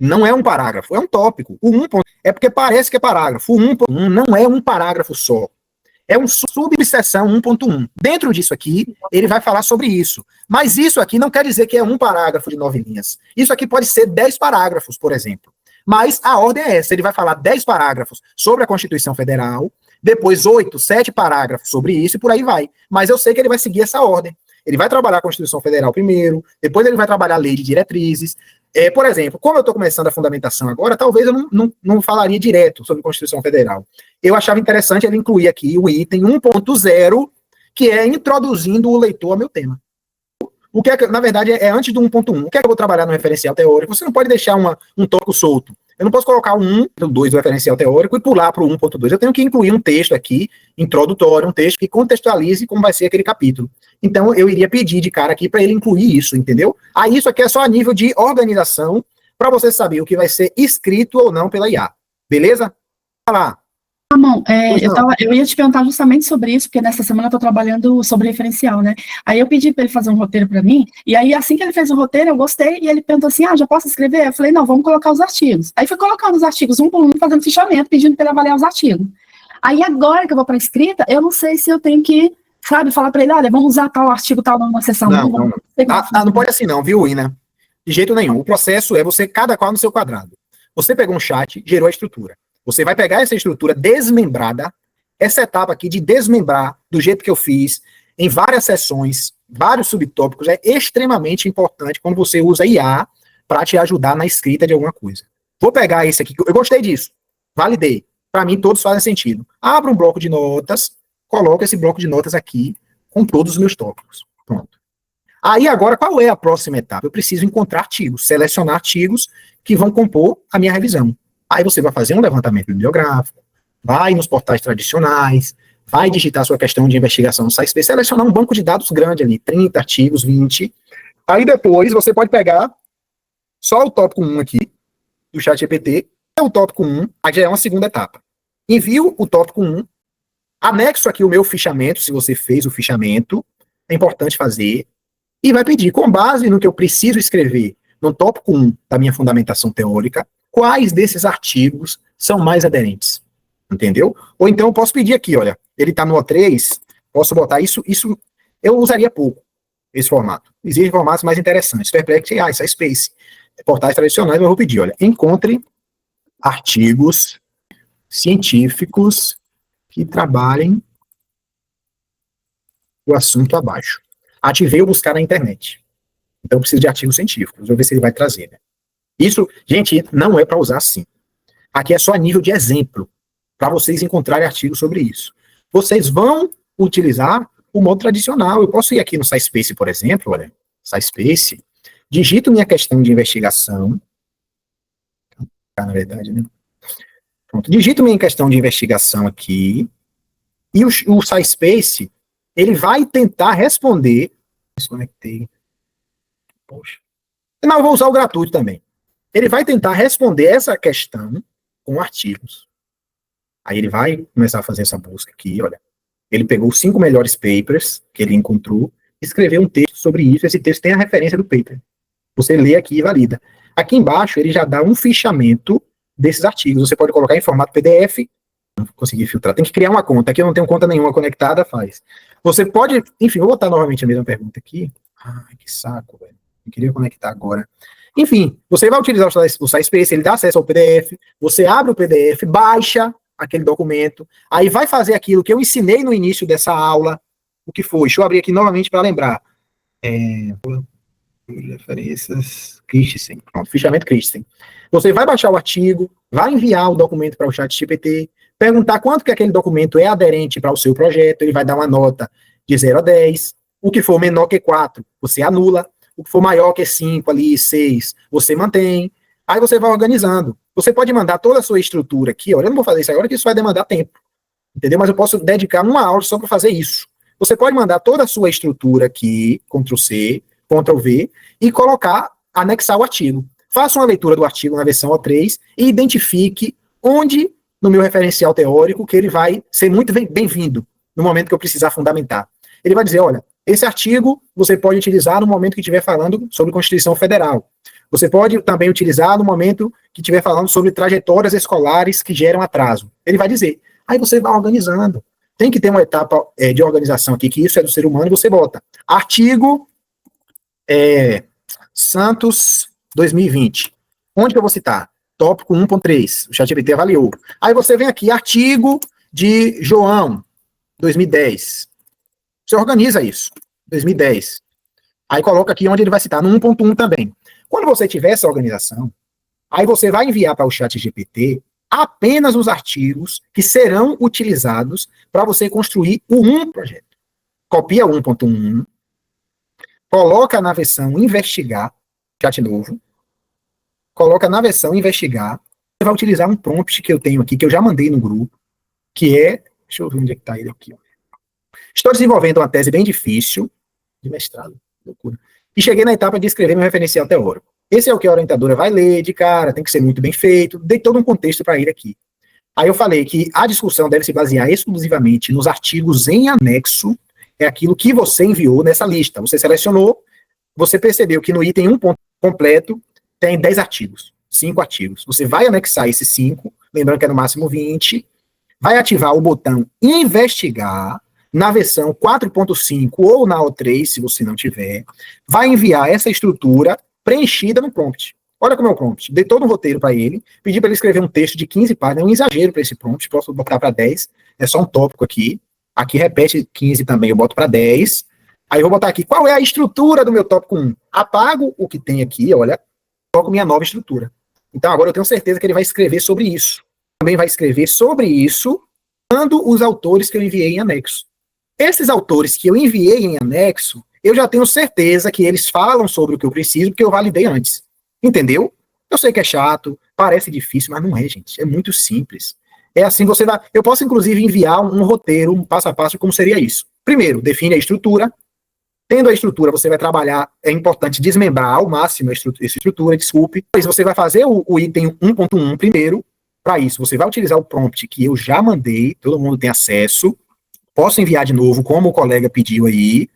Não é um parágrafo, é um tópico. O 1 é porque parece que é parágrafo. O 1.1 não é um parágrafo só. É um subseção 1.1. Dentro disso aqui, ele vai falar sobre isso. Mas isso aqui não quer dizer que é um parágrafo de 9 linhas. Isso aqui pode ser 10 parágrafos, por exemplo. Mas a ordem é essa. Ele vai falar 10 parágrafos sobre a Constituição Federal, depois 8, 7 parágrafos sobre isso e por aí vai. Mas eu sei que ele vai seguir essa ordem. Ele vai trabalhar a Constituição Federal primeiro, depois ele vai trabalhar a lei de diretrizes. Por exemplo, como eu estou começando a fundamentação agora, talvez eu não falaria direto sobre Constituição Federal. Eu achava interessante ele incluir aqui o item 1.0, que é introduzindo o leitor ao meu tema. O que na verdade, é antes do 1.1. O que é que eu vou trabalhar no referencial teórico? Você não pode deixar um tópico solto. Eu não posso colocar o 1.2 do referencial teórico e pular para o 1.2. Eu tenho que incluir um texto aqui, introdutório, um texto que contextualize como vai ser aquele capítulo. Então, eu iria pedir de cara aqui para ele incluir isso, entendeu? Aí, isso aqui é só a nível de organização, para você saber o que vai ser escrito ou não pela IA. Beleza? Vai lá. Ramon, eu ia te perguntar justamente sobre isso, porque nessa semana eu estou trabalhando sobre referencial, né? Aí eu pedi para ele fazer um roteiro para mim, e aí assim que ele fez o roteiro, eu gostei, e ele perguntou assim, já posso escrever? Eu falei, não, vamos colocar os artigos. Aí fui colocando os artigos um por um, fazendo fichamento, pedindo para ele avaliar os artigos. Aí agora que eu vou para a escrita, eu não sei se eu tenho que, falar para ele, olha, vamos usar tal artigo, tal numa sessão. Não pode assim não, viu, Ina? De jeito nenhum. O processo é você, cada qual no seu quadrado. Você pegou um chat, gerou a estrutura. Você vai pegar essa estrutura desmembrada, essa etapa aqui de desmembrar, do jeito que eu fiz, em várias sessões, vários subtópicos, é extremamente importante quando você usa IA para te ajudar na escrita de alguma coisa. Vou pegar esse aqui, eu gostei disso, validei. Para mim, todos fazem sentido. Abro um bloco de notas, coloco esse bloco de notas aqui, com todos os meus tópicos. Pronto. Aí agora, qual é a próxima etapa? Eu preciso encontrar artigos, selecionar artigos que vão compor a minha revisão. Aí você vai fazer um levantamento bibliográfico, vai nos portais tradicionais, vai digitar sua questão de investigação no SciSpace, selecionar um banco de dados grande ali, 30 artigos, 20. Aí depois você pode pegar só o tópico 1 aqui, do ChatGPT, o tópico 1, aí já é uma segunda etapa. Envio o tópico 1, anexo aqui o meu fichamento, se você fez o fichamento, é importante fazer, e vai pedir, com base no que eu preciso escrever no tópico 1 da minha fundamentação teórica, quais desses artigos são mais aderentes, entendeu? Ou então eu posso pedir aqui, olha, ele está no O3, posso botar isso eu usaria pouco, esse formato. Existem formatos mais interessantes, Perplexity, SciSpace, portais tradicionais, eu vou pedir, olha, encontre artigos científicos que trabalhem o assunto abaixo. Ativei o buscar na internet. Então eu preciso de artigos científicos, vou ver se ele vai trazer, né? Isso, gente, não é para usar assim. Aqui é só a nível de exemplo, para vocês encontrarem artigos sobre isso. Vocês vão utilizar o modo tradicional. Eu posso ir aqui no SciSpace, por exemplo, olha, SciSpace, digito minha questão de investigação, na verdade, né? Pronto, digito minha questão de investigação aqui, e o SciSpace, ele vai tentar responder, desconectei, poxa, não, eu vou usar o gratuito também. Ele vai tentar responder essa questão com artigos. Aí ele vai começar a fazer essa busca aqui, olha. Ele pegou os 5 melhores papers que ele encontrou, escreveu um texto sobre isso, esse texto tem a referência do paper. Você lê aqui e valida. Aqui embaixo ele já dá um fichamento desses artigos. Você pode colocar em formato PDF, não consegui filtrar, tem que criar uma conta. Aqui eu não tenho conta nenhuma conectada, faz. Você pode, enfim, vou botar novamente a mesma pergunta aqui. Ai, que saco, velho. Eu queria conectar agora. Enfim, você vai utilizar o SciSpace, ele dá acesso ao PDF, você abre o PDF, baixa aquele documento, aí vai fazer aquilo que eu ensinei no início dessa aula, o que foi? Deixa eu abrir aqui novamente para lembrar. Referências, Christensen, pronto, fichamento Christensen. Você vai baixar o artigo, vai enviar o documento para o ChatGPT, perguntar quanto que aquele documento é aderente para o seu projeto, ele vai dar uma nota de 0 a 10, o que for menor que 4, você anula, o que for maior que 5 ali, 6, você mantém, aí você vai organizando. Você pode mandar toda a sua estrutura aqui, olha, eu não vou fazer isso agora, que isso vai demandar tempo, entendeu? Mas eu posso dedicar uma aula só para fazer isso. Você pode mandar toda a sua estrutura aqui, Ctrl+C, Ctrl+V, e colocar, anexar o artigo. Faça uma leitura do artigo na versão O3 e identifique onde, no meu referencial teórico, que ele vai ser muito bem-vindo no momento que eu precisar fundamentar. Ele vai dizer, olha, esse artigo você pode utilizar no momento que estiver falando sobre Constituição Federal. Você pode também utilizar no momento que estiver falando sobre trajetórias escolares que geram atraso. Ele vai dizer. Aí você vai organizando. Tem que ter uma etapa de organização aqui, que isso é do ser humano, e você bota artigo Santos 2020. Onde que eu vou citar? Tópico 1.3, o ChatGPT avaliou. Aí você vem aqui, artigo de João 2010. Você organiza isso, 2010. Aí coloca aqui onde ele vai citar, no 1.1 também. Quando você tiver essa organização, aí você vai enviar para o ChatGPT apenas os artigos que serão utilizados para você construir o projeto. Copia o 1.1, coloca na versão investigar, chat novo, coloca na versão investigar, você vai utilizar um prompt que eu tenho aqui, que eu já mandei no grupo, que é, deixa eu ver onde é que está ele aqui. Estou desenvolvendo uma tese bem difícil, de mestrado, loucura, e cheguei na etapa de escrever meu referencial teórico. Esse é o que a orientadora vai ler de cara, tem que ser muito bem feito, dei todo um contexto para ele aqui. Aí eu falei que a discussão deve se basear exclusivamente nos artigos em anexo, é aquilo que você enviou nessa lista. Você selecionou, você percebeu que no item 1 ponto completo tem 10 artigos, 5 artigos. Você vai anexar esses 5, lembrando que é no máximo 20, vai ativar o botão investigar, na versão 4.5 ou na O3, se você não tiver, vai enviar essa estrutura preenchida no prompt. Olha como é o prompt. Dei todo um roteiro para ele, pedi para ele escrever um texto de 15 páginas, um exagero para esse prompt, posso botar para 10, é só um tópico aqui. Aqui repete 15 também, eu boto para 10. Aí eu vou botar aqui, qual é a estrutura do meu tópico 1? Apago o que tem aqui, olha, coloco minha nova estrutura. Então agora eu tenho certeza que ele vai escrever sobre isso. Também vai escrever sobre isso, dando os autores que eu enviei em anexo. Esses autores que eu enviei em anexo, eu já tenho certeza que eles falam sobre o que eu preciso, porque eu validei antes. Entendeu? Eu sei que é chato, parece difícil, mas não é, gente. É muito simples. É assim, você vai... Eu posso, inclusive, enviar um roteiro, um passo a passo, como seria isso. Primeiro, define a estrutura. Tendo a estrutura, você vai trabalhar, é importante desmembrar ao máximo essa estrutura, desculpe. Depois você vai fazer o item 1.1 primeiro. Para isso, você vai utilizar o prompt que eu já mandei, todo mundo tem acesso. Posso enviar de novo, como o colega pediu aí,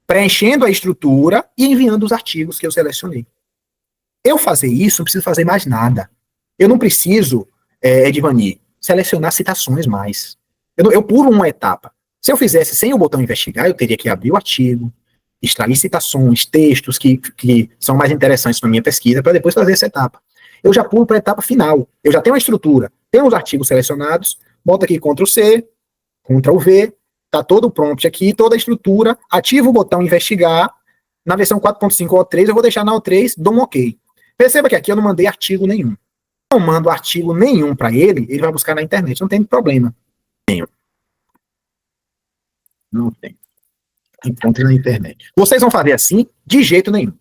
preenchendo a estrutura e enviando os artigos que eu selecionei. Eu fazer isso, não preciso fazer mais nada. Eu não preciso, Edvani, selecionar citações mais. Eu pulo uma etapa. Se eu fizesse sem o botão investigar, eu teria que abrir o artigo, extrair citações, textos que são mais interessantes para minha pesquisa, para depois fazer essa etapa. Eu já pulo para a etapa final. Eu já tenho a estrutura, tenho os artigos selecionados, boto aqui Ctrl+C, Ctrl+V, tá todo o prompt aqui, toda a estrutura, ativo o botão investigar, na versão 4.5 ou O3, eu vou deixar na O3, dou um OK. Perceba que aqui eu não mandei artigo nenhum. Não mando artigo nenhum para ele vai buscar na internet, não tem problema. Não tem. Encontre na internet. Vocês vão fazer assim? De jeito nenhum.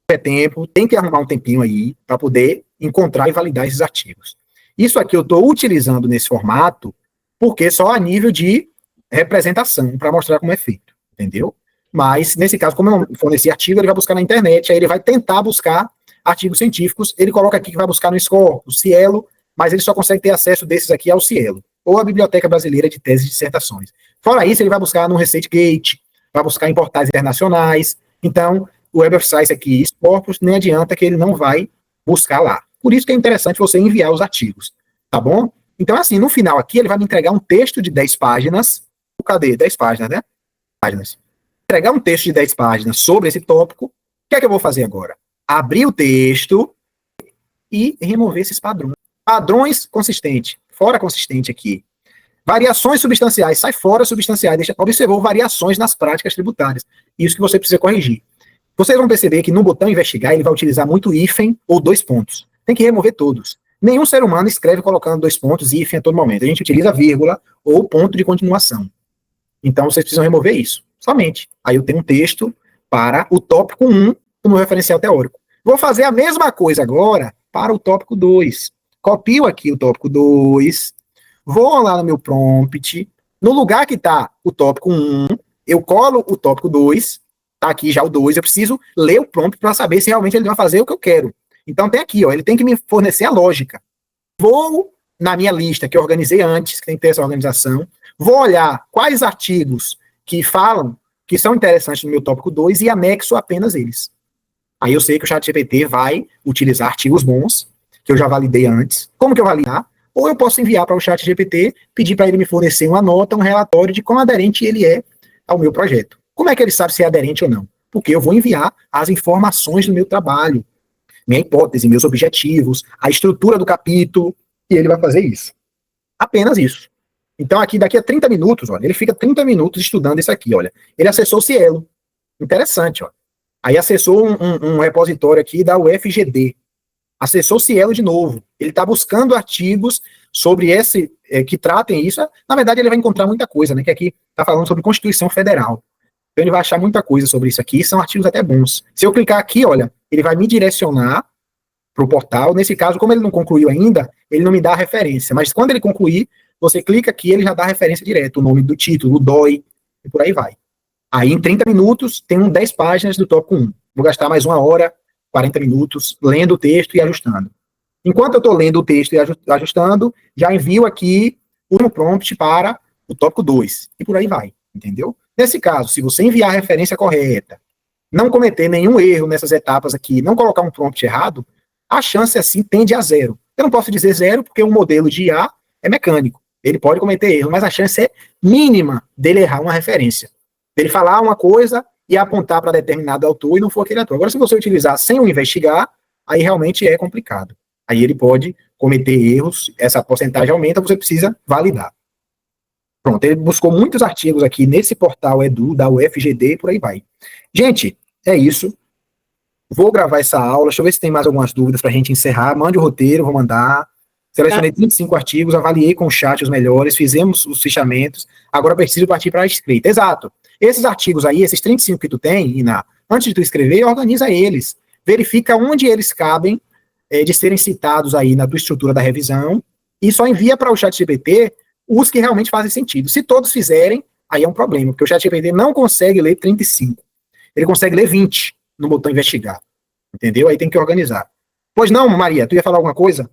É tempo, tem que arrumar um tempinho aí para poder encontrar e validar esses artigos. Isso aqui eu estou utilizando nesse formato porque só a nível de representação, para mostrar como é feito, entendeu? Mas, nesse caso, como eu não forneci artigo, ele vai buscar na internet, aí ele vai tentar buscar artigos científicos, ele coloca aqui que vai buscar no SCORE, no Cielo, mas ele só consegue ter acesso desses aqui ao Cielo. ou a Biblioteca Brasileira de Teses e Dissertações. Fora isso, ele vai buscar no ResearchGate, vai buscar em portais internacionais. Então, o Web of Science aqui, Scopus, nem adianta que ele não vai buscar lá. Por isso que é interessante você enviar os artigos, tá bom? Então, assim, no final aqui, ele vai me entregar um texto de 10 páginas. Cadê? 10 páginas, né? Páginas. Entregar um texto de 10 páginas sobre esse tópico. O que é que eu vou fazer agora? Abrir o texto e remover esses padrões. Padrões consistente, fora consistente aqui. Variações substanciais, sai fora substanciais. Observou variações nas práticas tributárias. Isso que você precisa corrigir. Vocês vão perceber que no botão investigar, ele vai utilizar muito hífen ou 2 pontos. Tem que remover todos. Nenhum ser humano escreve colocando 2 pontos e hífen a todo momento. A gente utiliza vírgula ou ponto de continuação. Então, vocês precisam remover isso. Somente. Aí eu tenho um texto para o tópico 1 do meu referencial teórico. Vou fazer a mesma coisa agora para o tópico 2. Copio aqui o tópico 2. Vou lá no meu prompt. No lugar que está o tópico 1, eu colo o tópico 2. Está aqui já o 2. Eu preciso ler o prompt para saber se realmente ele vai fazer o que eu quero. Então tem aqui, ó, ele tem que me fornecer a lógica. Vou na minha lista que eu organizei antes, que tem que ter essa organização, vou olhar quais artigos que falam, que são interessantes no meu tópico 2 e anexo apenas eles. Aí eu sei que o ChatGPT vai utilizar artigos bons, que eu já validei antes. Como que eu validar? Ou eu posso enviar para o ChatGPT, pedir para ele me fornecer uma nota, um relatório de quão aderente ele é ao meu projeto. Como é que ele sabe se é aderente ou não? Porque eu vou enviar as informações do meu trabalho, minha hipótese, meus objetivos, a estrutura do capítulo, e ele vai fazer isso. Apenas isso. Então, aqui, daqui a 30 minutos, olha, ele fica 30 minutos estudando isso aqui, olha. Ele acessou o Cielo. Interessante, ó. Aí acessou um repositório aqui da UFGD. Acessou o Cielo de novo. Ele está buscando artigos sobre esse, que tratem isso. Na verdade, ele vai encontrar muita coisa, né? Que aqui está falando sobre Constituição Federal. Então, ele vai achar muita coisa sobre isso aqui. São artigos até bons. Se eu clicar aqui, olha, ele vai me direcionar para o portal. Nesse caso, como ele não concluiu ainda, ele não me dá a referência. Mas quando ele concluir, você clica aqui, ele já dá a referência direto, o nome do título, o DOI, e por aí vai. Aí, em 30 minutos, tem 10 páginas do tópico 1. Vou gastar mais 1 hora, 40 minutos, lendo o texto e ajustando. Enquanto eu estou lendo o texto e ajustando, já envio aqui o prompt para o tópico 2. E por aí vai, entendeu? Nesse caso, se você enviar a referência correta, não cometer nenhum erro nessas etapas aqui, não colocar um prompt errado, a chance, assim, tende a 0. Eu não posso dizer 0, porque um modelo de IA é mecânico. Ele pode cometer erro, mas a chance é mínima dele errar uma referência. Dele falar uma coisa e apontar para determinado autor e não for aquele autor. Agora, se você utilizar sem o investigar, aí realmente é complicado. Aí ele pode cometer erros, essa porcentagem aumenta, você precisa validar. Pronto, ele buscou muitos artigos aqui nesse portal Edu, da UFGD e por aí vai. Gente, é isso. Vou gravar essa aula, deixa eu ver se tem mais algumas dúvidas para a gente encerrar. Mande o roteiro, vou mandar. Selecionei 35 artigos, avaliei com o chat os melhores, fizemos os fichamentos, agora preciso partir para a escrita. Exato. Esses artigos aí, esses 35 que tu tem, Iná, antes de tu escrever, organiza eles. Verifica onde eles cabem de serem citados aí na tua estrutura da revisão e só envia para o ChatGPT os que realmente fazem sentido. Se todos fizerem, aí é um problema, porque o ChatGPT não consegue ler 35. Ele consegue ler 20 no botão investigar. Entendeu? Aí tem que organizar. Pois não, Maria, tu ia falar alguma coisa?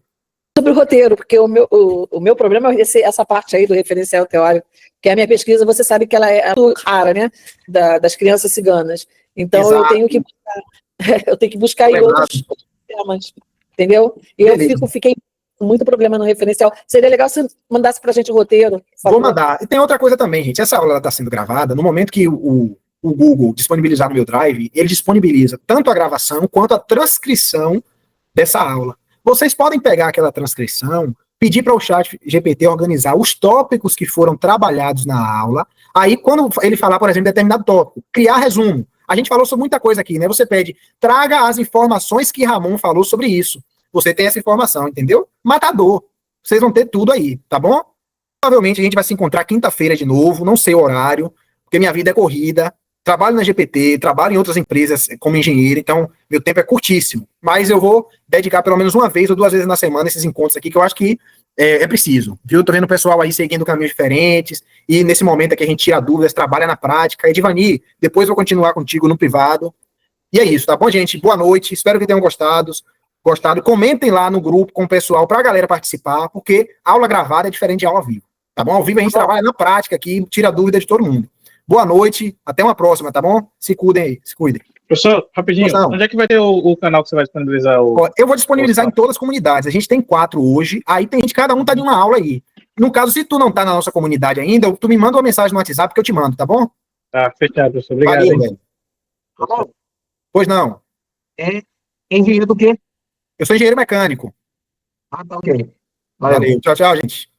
Sobre o roteiro, porque o meu problema é essa parte aí do referencial teórico, que é a minha pesquisa, você sabe que ela é rara, né, das crianças ciganas. Então, exato, eu tenho que buscar aí outros temas, entendeu? E eu fiquei com muito problema no referencial. Seria legal se você mandasse pra gente o roteiro. Vou mandar. E tem outra coisa também, gente. Essa aula está sendo gravada, no momento que o Google disponibilizar no meu Drive, ele disponibiliza tanto a gravação quanto a transcrição dessa aula. Vocês podem pegar aquela transcrição, pedir para o ChatGPT organizar os tópicos que foram trabalhados na aula. Aí, quando ele falar, por exemplo, determinado tópico, criar resumo. A gente falou sobre muita coisa aqui, né? Você pede, traga as informações que Ramon falou sobre isso. Você tem essa informação, entendeu? Matador. Vocês vão ter tudo aí, tá bom? Provavelmente a gente vai se encontrar quinta-feira de novo, não sei o horário, porque minha vida é corrida. Trabalho na GPT, trabalho em outras empresas como engenheiro, então meu tempo é curtíssimo. Mas eu vou dedicar pelo menos 1 vez ou 2 vezes na semana esses encontros aqui, que eu acho que é preciso. Viu? Tô vendo o pessoal aí seguindo caminhos diferentes, e nesse momento aqui a gente tira dúvidas, trabalha na prática. Edivani, depois vou continuar contigo no privado. E é isso, tá bom, gente? Boa noite, espero que tenham gostado. Comentem lá no grupo com o pessoal, pra galera participar, porque aula gravada é diferente de aula ao vivo. Tá bom? Ao vivo a gente trabalha na prática aqui, tira dúvida de todo mundo. Boa noite, até uma próxima, tá bom? Se cuidem aí, se cuidem. Professor, rapidinho, onde é que vai ter o canal que você vai disponibilizar? Eu vou disponibilizar em todas as comunidades. A gente tem 4 hoje, aí tem gente, cada um tá de uma aula aí. No caso, se tu não tá na nossa comunidade ainda, tu me manda uma mensagem no WhatsApp que eu te mando, tá bom? Tá, fechado, professor. Obrigado. Valeu, velho. Pois não. É engenheiro do quê? Eu sou engenheiro mecânico. Ah, tá, ok. Valeu. Tchau, tchau, gente.